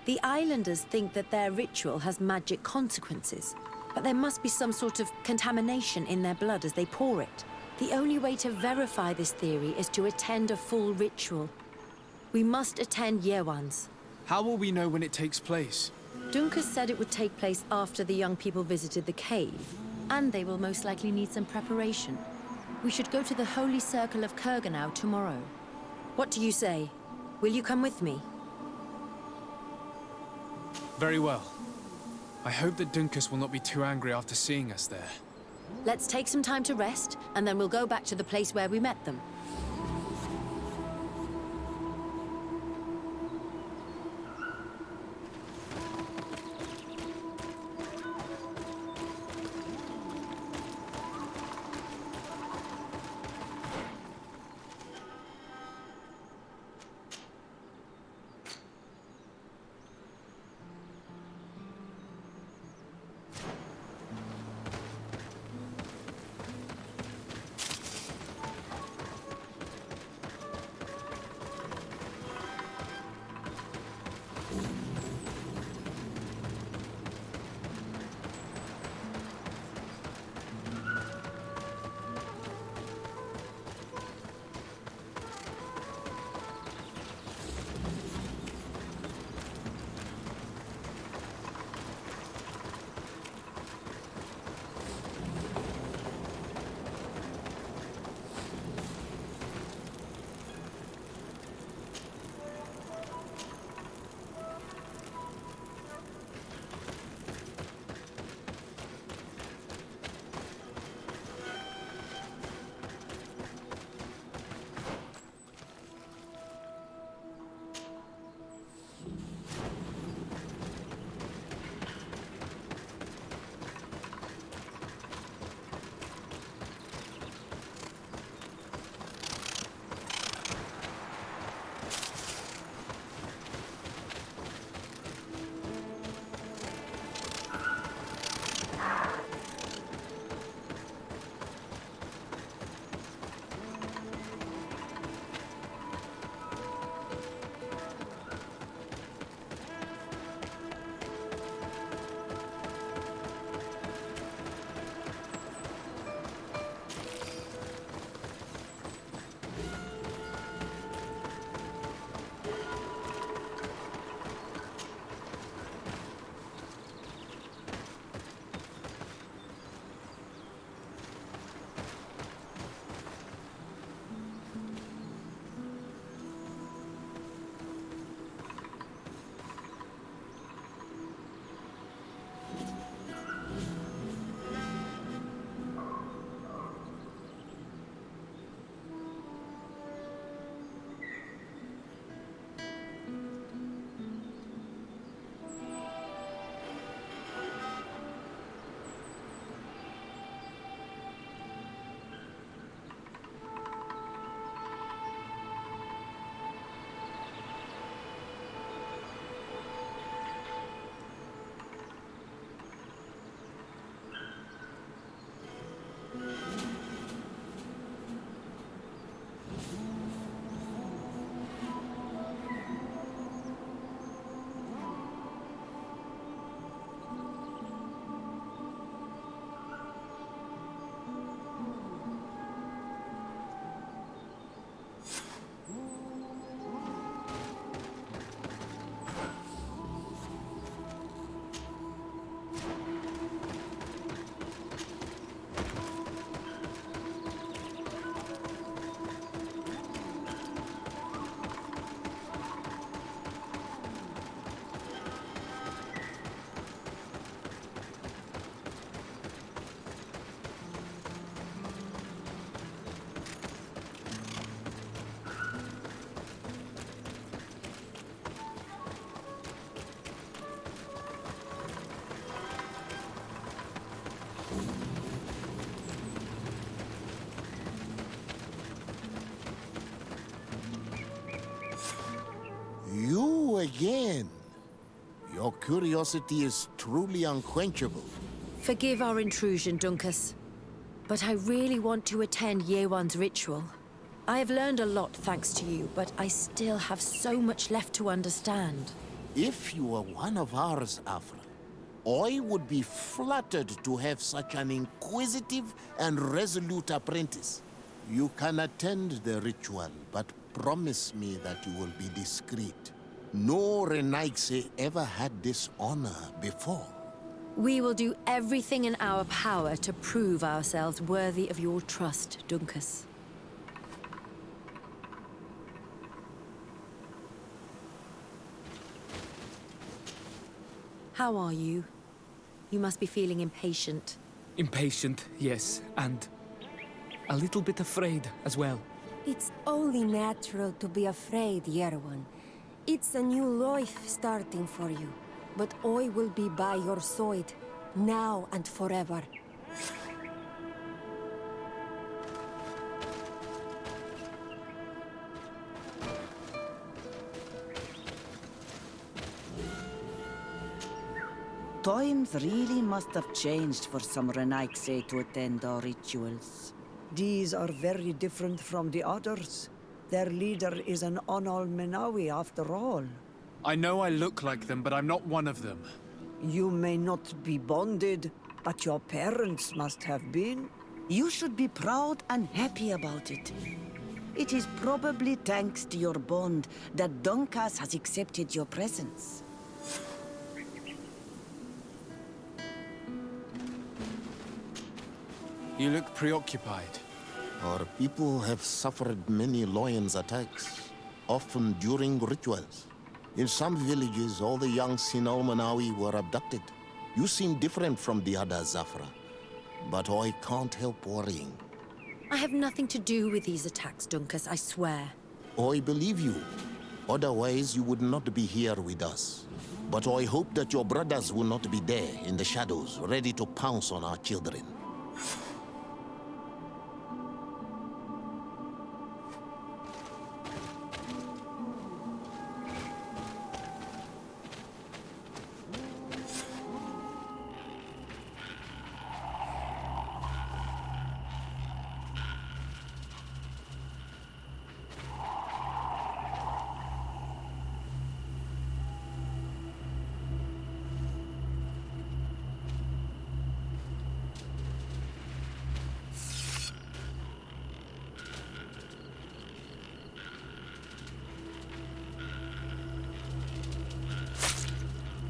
The islanders think that their ritual has magic consequences, but there must be some sort of contamination in their blood as they pour it. The only way to verify this theory is to attend a full ritual. We must attend Yewan's. How will we know when it takes place? Dunkas said it would take place after the young people visited the cave, and they will most likely need some preparation. We should go to the Holy Circle of Kurganau tomorrow. What do you say? Will you come with me? Very well. I hope that Dunkus will not be too angry after seeing us there. Let's take some time to rest, and then we'll go back to the place where we met them. again. Your curiosity is truly unquenchable. Forgive our intrusion, Dunkus. But I really want to attend Yewan's ritual. I have learned a lot thanks to you, but I still have so much left to understand. If you were one of ours, Afra, I would be flattered to have such an inquisitive and resolute apprentice. You can attend the ritual, but promise me that you will be discreet. No Renaigse ever had this honor before. We will do everything in our power to prove ourselves worthy of your trust, Dunkus. How are you? You must be feeling impatient. Impatient, yes, and a little bit afraid as well. It's only natural to be afraid, Yerewan. It's a new life starting for you. But I will be by your side, now and forever. Times really must have changed for some Renaigse to attend our rituals. These are very different from the others. Their leader is an Onol Menawi after all. I know I look like them, but I'm not one of them. You may not be bonded, but your parents must have been. You should be proud and happy about it. It is probably thanks to your bond that Dunkus has accepted your presence. You look preoccupied. Our people have suffered many lions attacks, often during rituals. In some villages, all the young Sinalmanawi were abducted. You seem different from the other Zafra, but I can't help worrying. I have nothing to do with these attacks, Dunkus, I swear. I believe you. Otherwise, you would not be here with us. But I hope that your brothers will not be there in the shadows, ready to pounce on our children.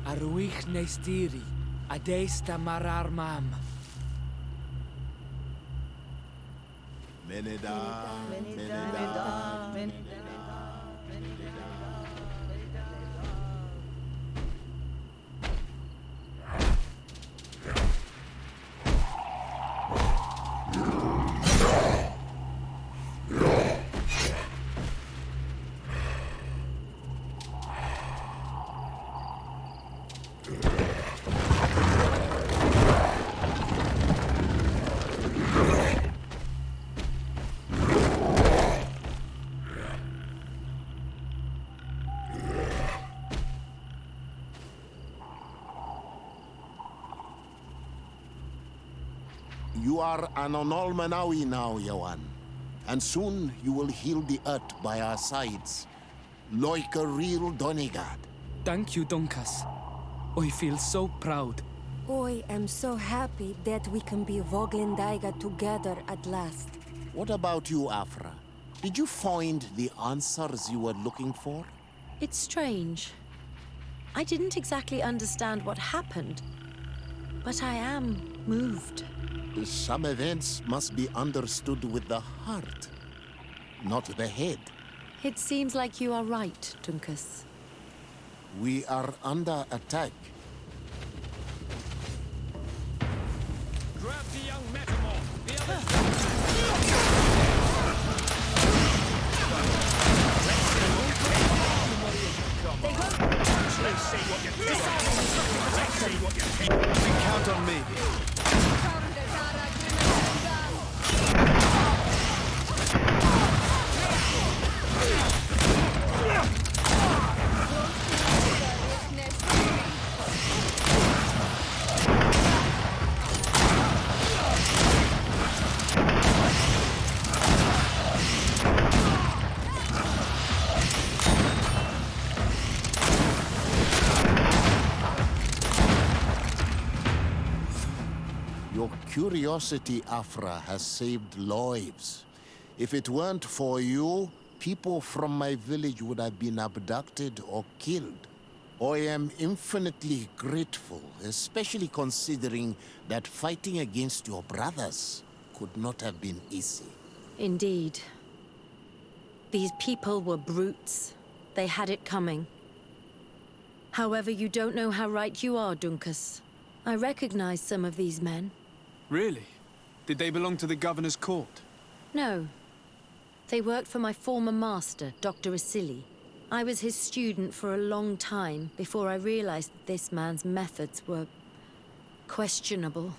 Aruich nestiri, adesta marar mam. Meneda, Meneda. You are an Onolmanawi now, Yawan. And soon you will heal the earth by our sides, like a real Donegad. Thank you, Dunkus. I feel so proud. I am so happy that we can be Voglendaiga together at last. What about you, Afra? Did you find the answers you were looking for? It's strange. I didn't exactly understand what happened, but I am moved. Some events must be understood with the heart, not the head. It seems like you are right, Dunkus. We are under attack. Grab the young metamorph. The others. Let's see what you can. Let's see what you can. You can count on me. curiosity, Afra, has saved lives. If it weren't for you, people from my village would have been abducted or killed. I am infinitely grateful, especially considering that fighting against your brothers could not have been easy. Indeed. These people were brutes. They had it coming. However, you don't know how right you are, Dunkus. I recognize some of these men. Really? Did they belong to the governor's court? No. They worked for my former master, Dr. Asili. I was his student for a long time before I realized that this man's methods were questionable.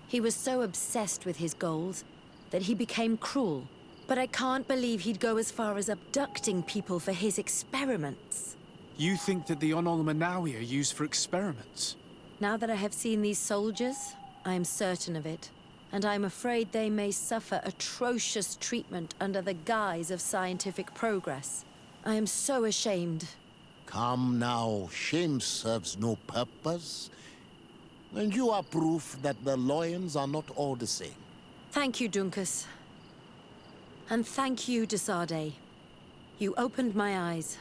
He was so obsessed with his goals that he became cruel. But I can't believe he'd go as far as abducting people for his experiments. You think that the Onol Manawi are used for experiments? Now that I have seen these soldiers, I am certain of it. And I'm afraid they may suffer atrocious treatment under the guise of scientific progress. I am so ashamed. Come now, shame serves no purpose. And you are proof that the lions are not all the same. Thank you, Dunkus. And thank you, Desade. You opened my eyes.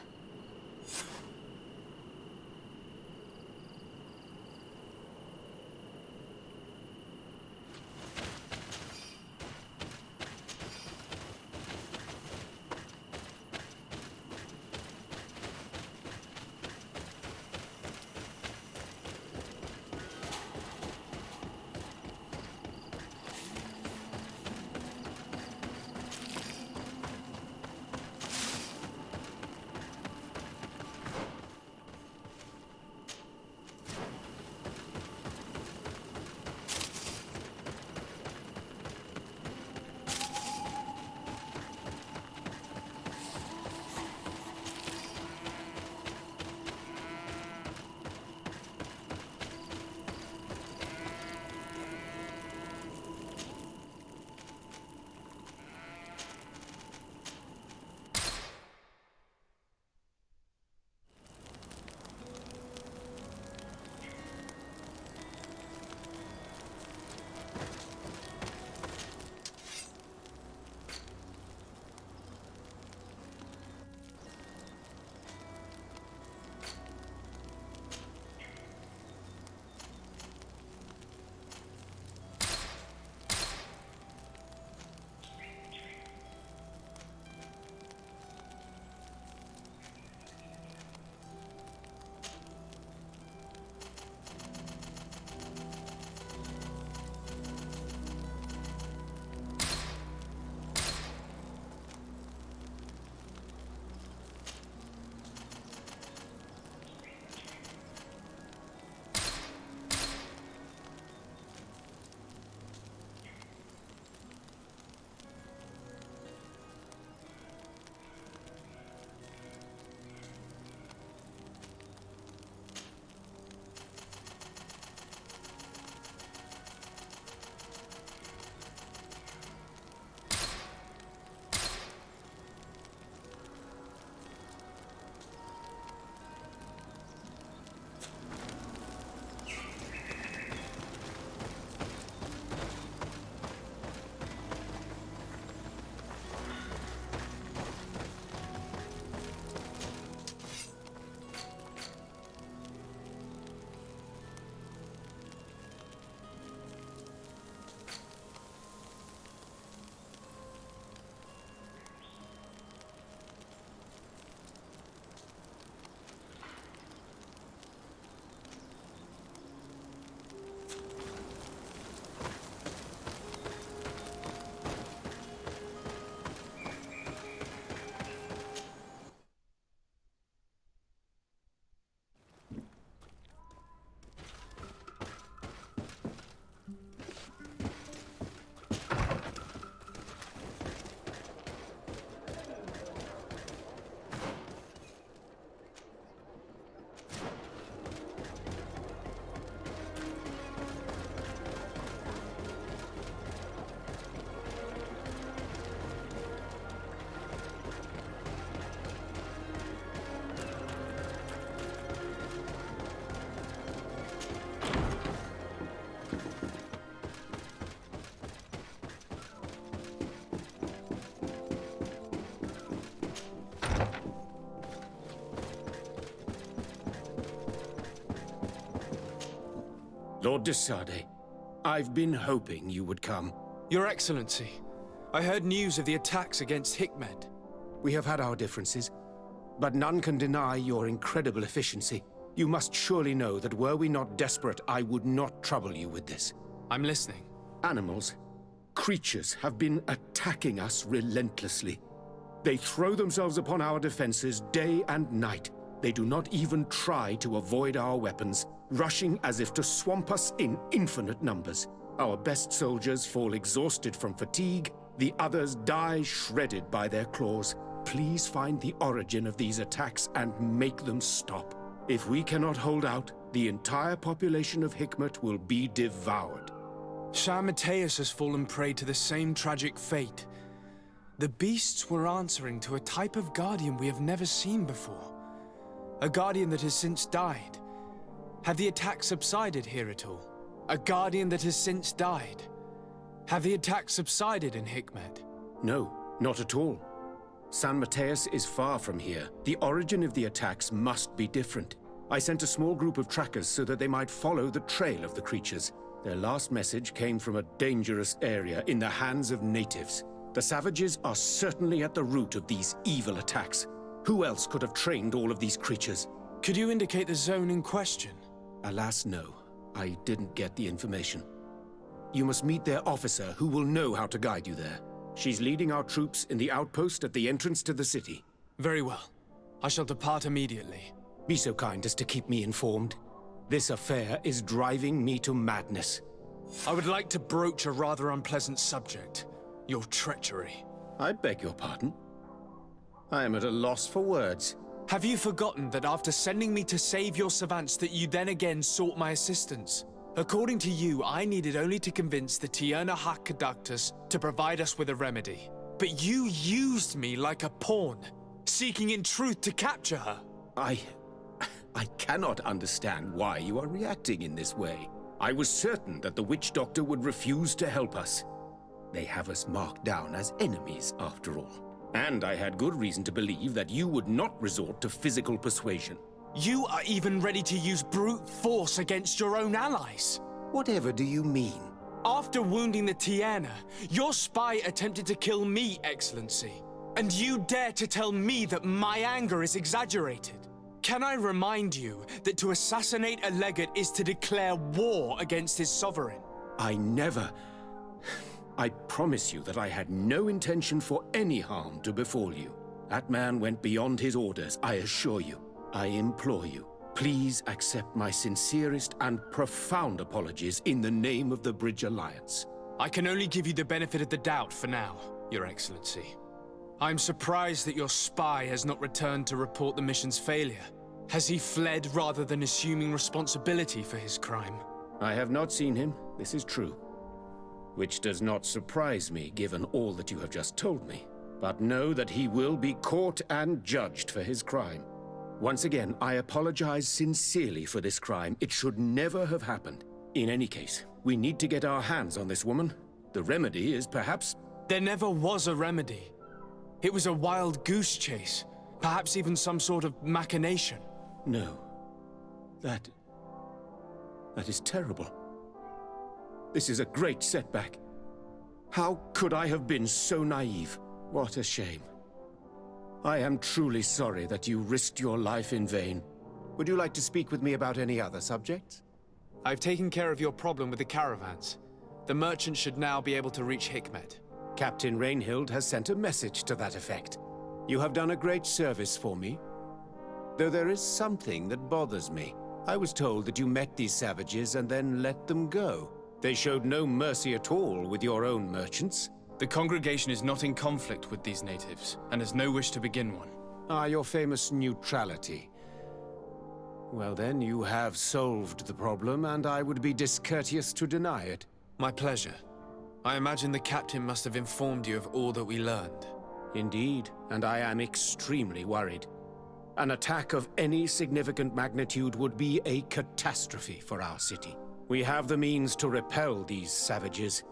Lord de Sade, I've been hoping you would come. Your Excellency, I heard news of the attacks against Hikmet. We have had our differences, but none can deny your incredible efficiency. You must surely know that were we not desperate, I would not trouble you with this. I'm listening. Animals, creatures have been attacking us relentlessly. They throw themselves upon our defenses day and night. They do not even try to avoid our weapons, rushing as if to swamp us in infinite numbers. Our best soldiers fall exhausted from fatigue, the others die shredded by their claws. Please find the origin of these attacks and make them stop. If we cannot hold out, the entire population of Hikmet will be devoured. Shah Mateus has fallen prey to the same tragic fate. The beasts were answering to a type of guardian we have never seen before. A guardian that has since died. Have the attacks subsided here at all? A guardian that has since died. Have the attacks subsided in Hikmet? No, not at all. San Mateus is far from here. The origin of the attacks must be different. I sent a small group of trackers so that they might follow the trail of the creatures. Their last message came from a dangerous area in the hands of natives. The savages are certainly at the root of these evil attacks. Who else could have trained all of these creatures? Could you indicate the zone in question? Alas, no. I didn't get the information. You must meet their officer, who will know how to guide you there. She's leading our troops in the outpost at the entrance to the city. Very well. I shall depart immediately. Be so kind as to keep me informed. This affair is driving me to madness. I would like to broach a rather unpleasant subject. Your treachery. I beg your pardon? I am at a loss for words. Have you forgotten that after sending me to save your savants that you then again sought my assistance? According to you, I needed only to convince the Tierna Hak conductors to provide us with a remedy. But you used me like a pawn, seeking in truth to capture her. I cannot understand why you are reacting in this way. I was certain that the witch doctor would refuse to help us. They have us marked down as enemies, after all. And I had good reason to believe that you would not resort to physical persuasion. You are even ready to use brute force against your own allies. Whatever do you mean? After wounding the Tierna, your spy attempted to kill me, Excellency. And you dare to tell me that my anger is exaggerated? Can I remind you that to assassinate a legate is to declare war against his sovereign? I promise you that I had no intention for any harm to befall you. That man went beyond his orders, I assure you. I implore you, please accept my sincerest and profound apologies in the name of the Bridge Alliance. I can only give you the benefit of the doubt for now, Your Excellency. I'm surprised that your spy has not returned to report the mission's failure. Has he fled rather than assuming responsibility for his crime? I have not seen him, this is true. Which does not surprise me, given all that you have just told me. But know that he will be caught and judged for his crime. Once again, I apologize sincerely for this crime. It should never have happened. In any case, we need to get our hands on this woman. The remedy is perhaps... There never was a remedy. It was a wild goose chase. Perhaps even some sort of machination. No. That is terrible. This is a great setback. How could I have been so naive? What a shame. I am truly sorry that you risked your life in vain. Would you like to speak with me about any other subjects? I've taken care of your problem with the caravans. The merchant should now be able to reach Hikmet. Captain Rainhild has sent a message to that effect. You have done a great service for me. Though there is something that bothers me. I was told that you met these savages and then let them go. They showed no mercy at all with your own merchants. The congregation is not in conflict with these natives, and has no wish to begin one. Ah, your famous neutrality. Well then, you have solved the problem, and I would be discourteous to deny it. My pleasure. I imagine the captain must have informed you of all that we learned. Indeed, and I am extremely worried. An attack of any significant magnitude would be a catastrophe for our city. We have the means to repel these savages,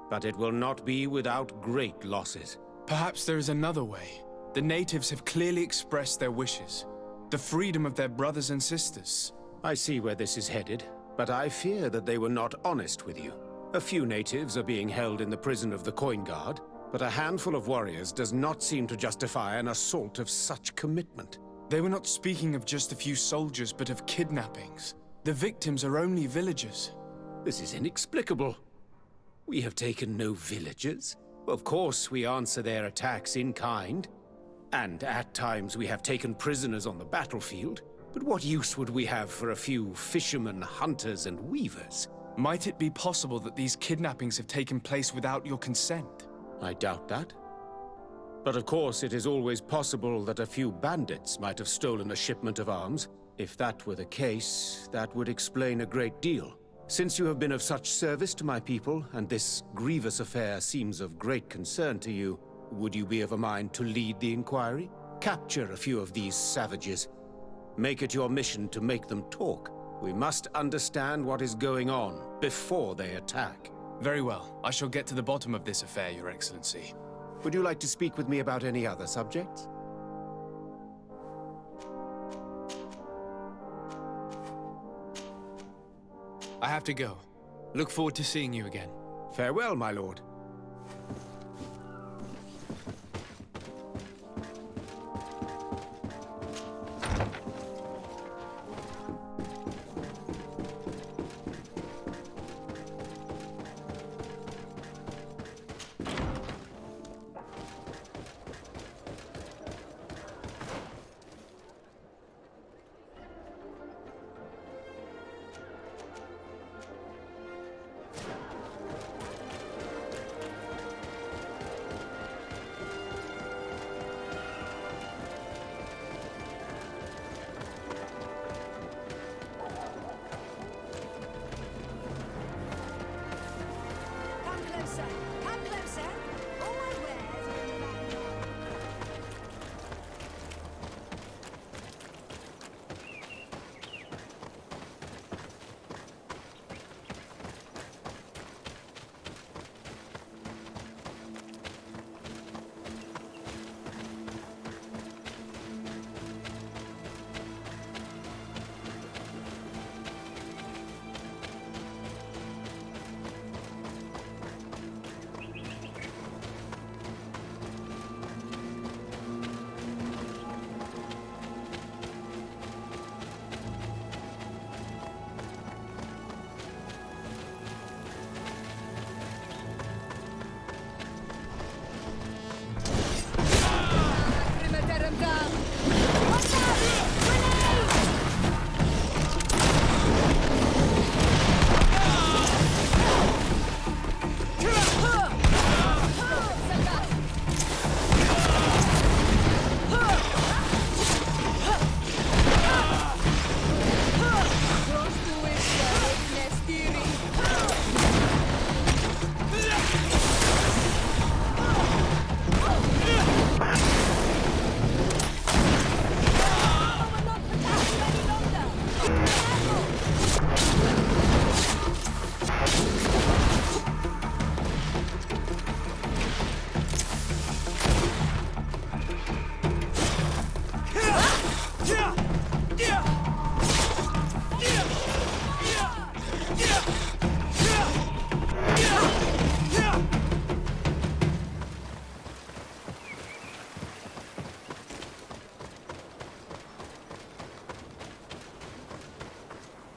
but it will not be without great losses. Perhaps there is another way. The natives have clearly expressed their wishes. The freedom of their brothers and sisters. I see where this is headed. but I fear that they were not honest with you. A few natives are being held in the prison of the Coin Guard, but a handful of warriors does not seem to justify an assault of such commitment. They were not speaking of just a few soldiers, but of kidnappings. The victims are only villagers. This is inexplicable. We have taken no villagers. Of course, we answer their attacks in kind. And at times we have taken prisoners on the battlefield. But what use would we have for a few fishermen, hunters, and weavers? Might it be possible that these kidnappings have taken place without your consent? I doubt that. But of course, it is always possible that a few bandits might have stolen a shipment of arms. If that were the case, that would explain a great deal. Since you have been of such service to my people, and this grievous affair seems of great concern to you, would you be of a mind to lead the inquiry? Capture a few of these savages. Make it your mission to make them talk. We must understand what is going on before they attack. Very well. I shall get to the bottom of this affair, Your Excellency. Would you like to speak with me about any other subjects? I have to go. Look forward to seeing you again. Farewell, my lord.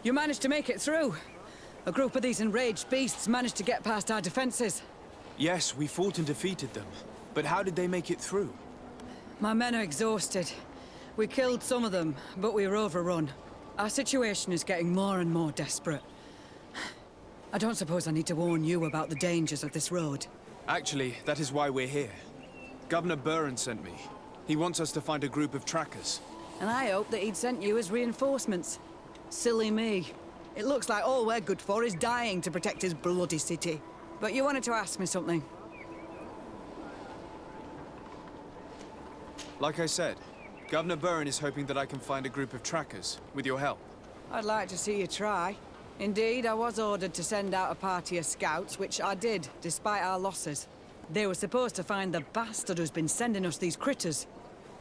You managed to make it through. A group of these enraged beasts managed to get past our defenses. Yes, we fought and defeated them. But how did they make it through? My men are exhausted. We killed some of them, but we were overrun. Our situation is getting more and more desperate. I don't suppose I need to warn you about the dangers of this road. Actually, that is why we're here. Governor Burren sent me. He wants us to find a group of trackers. And I hope that he'd sent you as reinforcements. Silly me. It looks like all we're good for is dying to protect his bloody city. But you wanted to ask me something. Like I said, Governor Burren is hoping that I can find a group of trackers, with your help. I'd like to see you try. Indeed, I was ordered to send out a party of scouts, which I did, despite our losses. They were supposed to find the bastard who's been sending us these critters.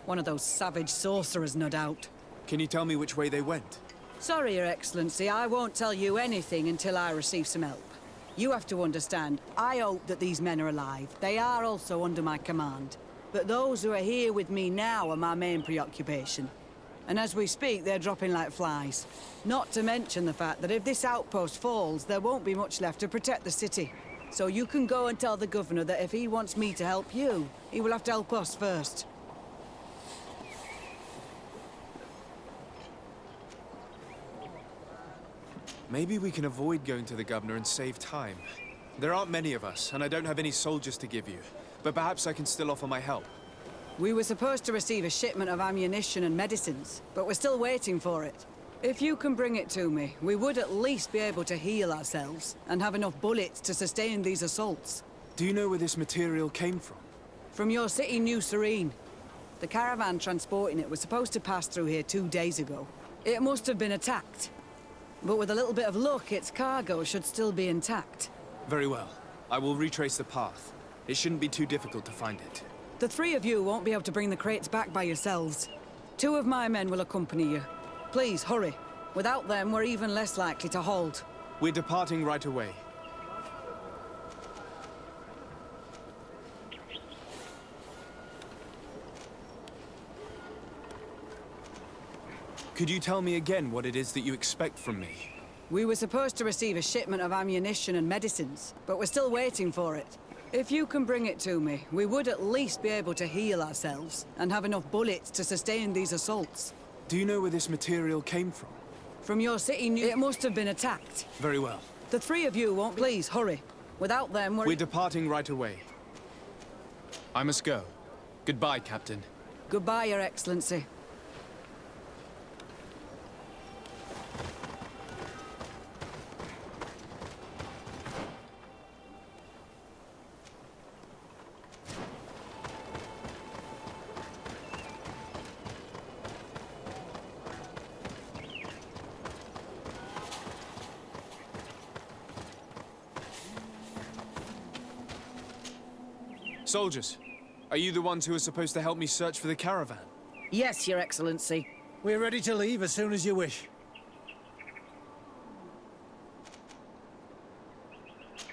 One of those savage sorcerers, no doubt. Can you tell me which way they went? Sorry, Your Excellency, I won't tell you anything until I receive some help. You have to understand, I hope that these men are alive. They are also under my command. But those who are here with me now are my main preoccupation. And as we speak, they're dropping like flies. Not to mention the fact that if this outpost falls, there won't be much left to protect the city. So you can go and tell the governor that if he wants me to help you, he will have to help us first. Maybe we can avoid going to the governor and save time. There aren't many of us, and I don't have any soldiers to give you. But perhaps I can still offer my help. We were supposed to receive a shipment of ammunition and medicines, but we're still waiting for it. If you can bring it to me, we would at least be able to heal ourselves and have enough bullets to sustain these assaults. Do you know where this material came from? From your city, New Serene. The caravan transporting it was supposed to pass through here 2 days ago. It must have been attacked. But with a little bit of luck, its cargo should still be intact. Very well. I will retrace the path. It shouldn't be too difficult to find it. The three of you won't be able to bring the crates back by yourselves. 2 of my men will accompany you. Please, hurry. Without them, we're even less likely to hold. We're departing right away. Could you tell me again what it is that you expect from me? We were supposed to receive a shipment of ammunition and medicines, but we're still waiting for it. If you can bring it to me, we would at least be able to heal ourselves and have enough bullets to sustain these assaults. Do you know where this material came from? From your city, it must have been attacked. Very well. The 3 of you won't... Please, hurry. Without them, We're departing right away. I must go. Goodbye, Captain. Goodbye, Your Excellency. Soldiers, are you the ones who are supposed to help me search for the caravan? Yes, Your Excellency. We're ready to leave as soon as you wish.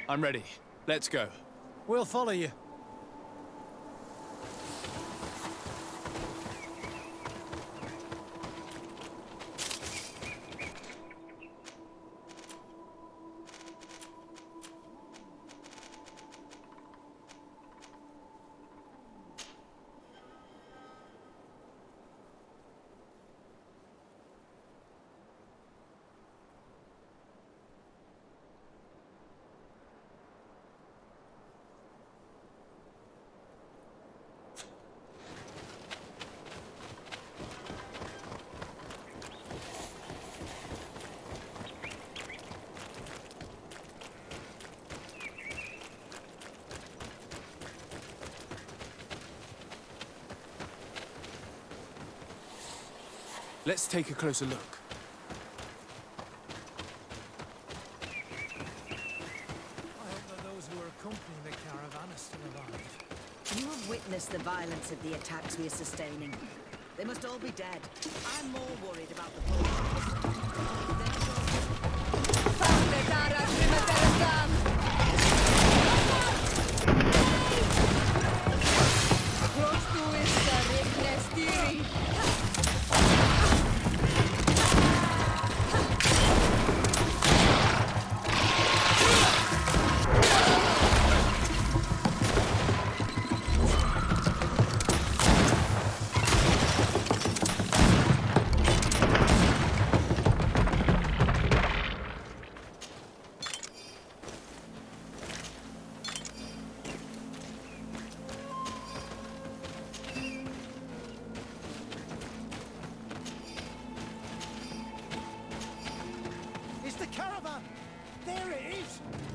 I'm ready. Let's go. We'll follow you. Let's take a closer look. I hope that those who are accompanying the caravan are still alive. You have witnessed the violence of the attacks we are sustaining. They must all be dead. I'm more worried about the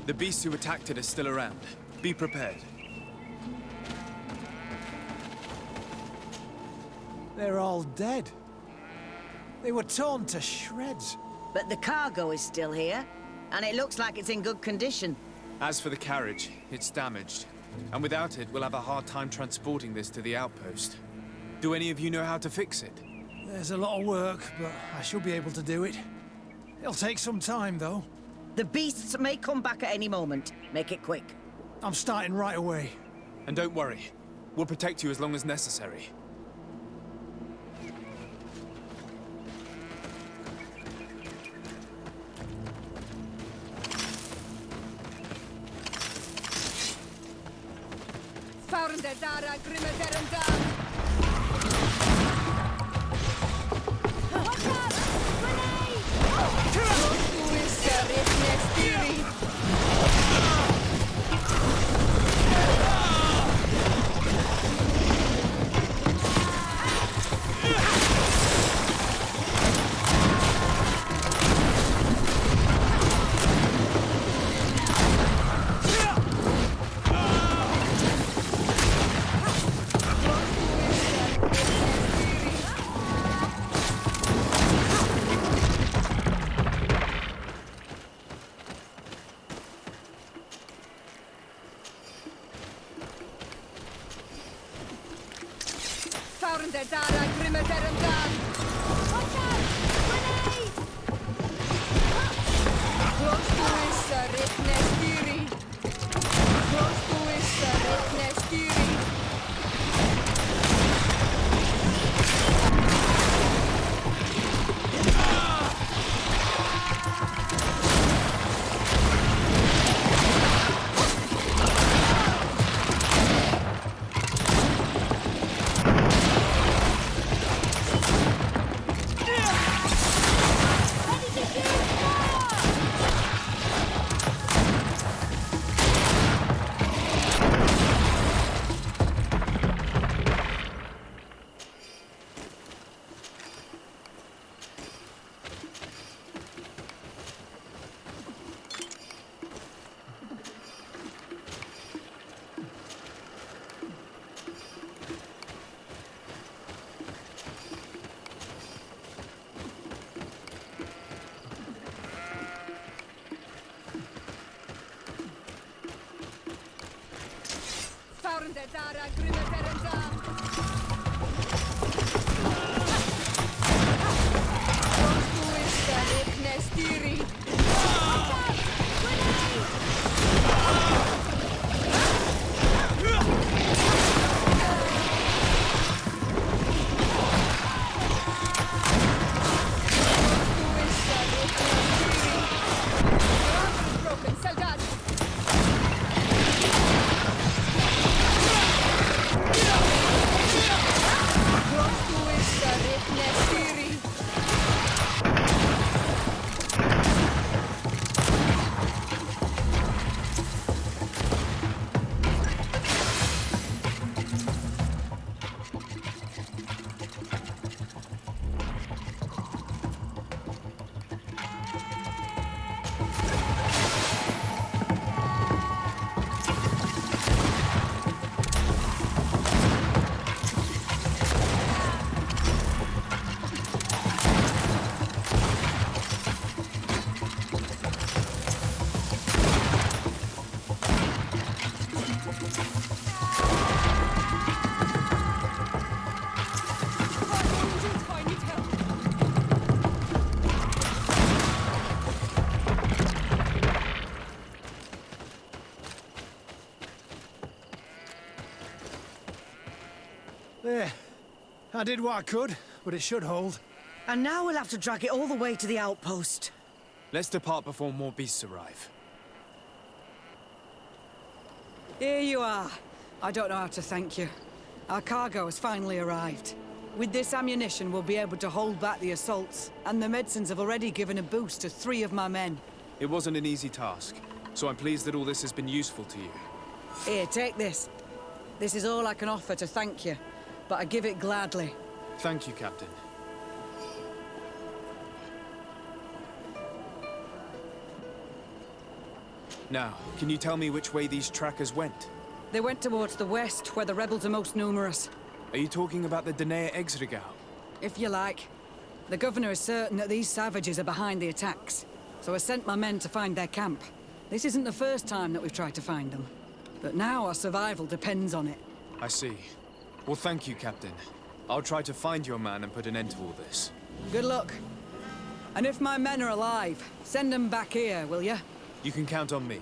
The beasts who attacked it are still around. Be prepared. They're all dead. They were torn to shreds. But the cargo is still here, and it looks like it's in good condition. As for the carriage, it's damaged. And without it, we'll have a hard time transporting this to the outpost. Do any of you know how to fix it? There's a lot of work, but I should be able to do it. It'll take some time, though. The beasts may come back at any moment. Make it quick. I'm starting right away. And don't worry. We'll protect you as long as necessary. There. I did what I could, but it should hold. And now we'll have to drag it all the way to the outpost. Let's depart before more beasts arrive. Here you are. I don't know how to thank you. Our cargo has finally arrived. With this ammunition, we'll be able to hold back the assaults, and the medicines have already given a boost to 3 of my men. It wasn't an easy task, so I'm pleased that all this has been useful to you. Here, take this. This is all I can offer to thank you, but I give it gladly. Thank you, Captain. Now, can you tell me which way these trackers went? They went towards the west, where the rebels are most numerous. Are you talking about the Danea Exregau? If you like. The governor is certain that these savages are behind the attacks, so I sent my men to find their camp. This isn't the first time that we've tried to find them, but now our survival depends on it. I see. Well, thank you, Captain. I'll try to find your man and put an end to all this. Good luck. And if my men are alive, send them back here, will you? You can count on me.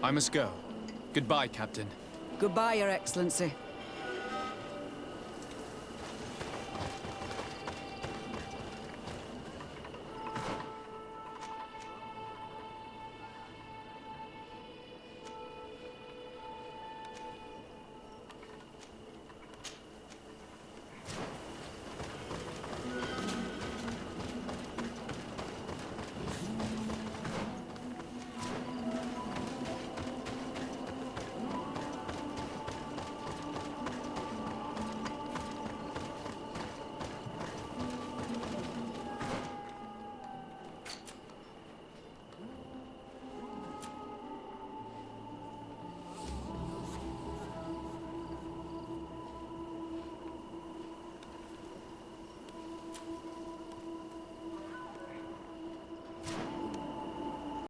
I must go. Goodbye, Captain. Goodbye, Your Excellency.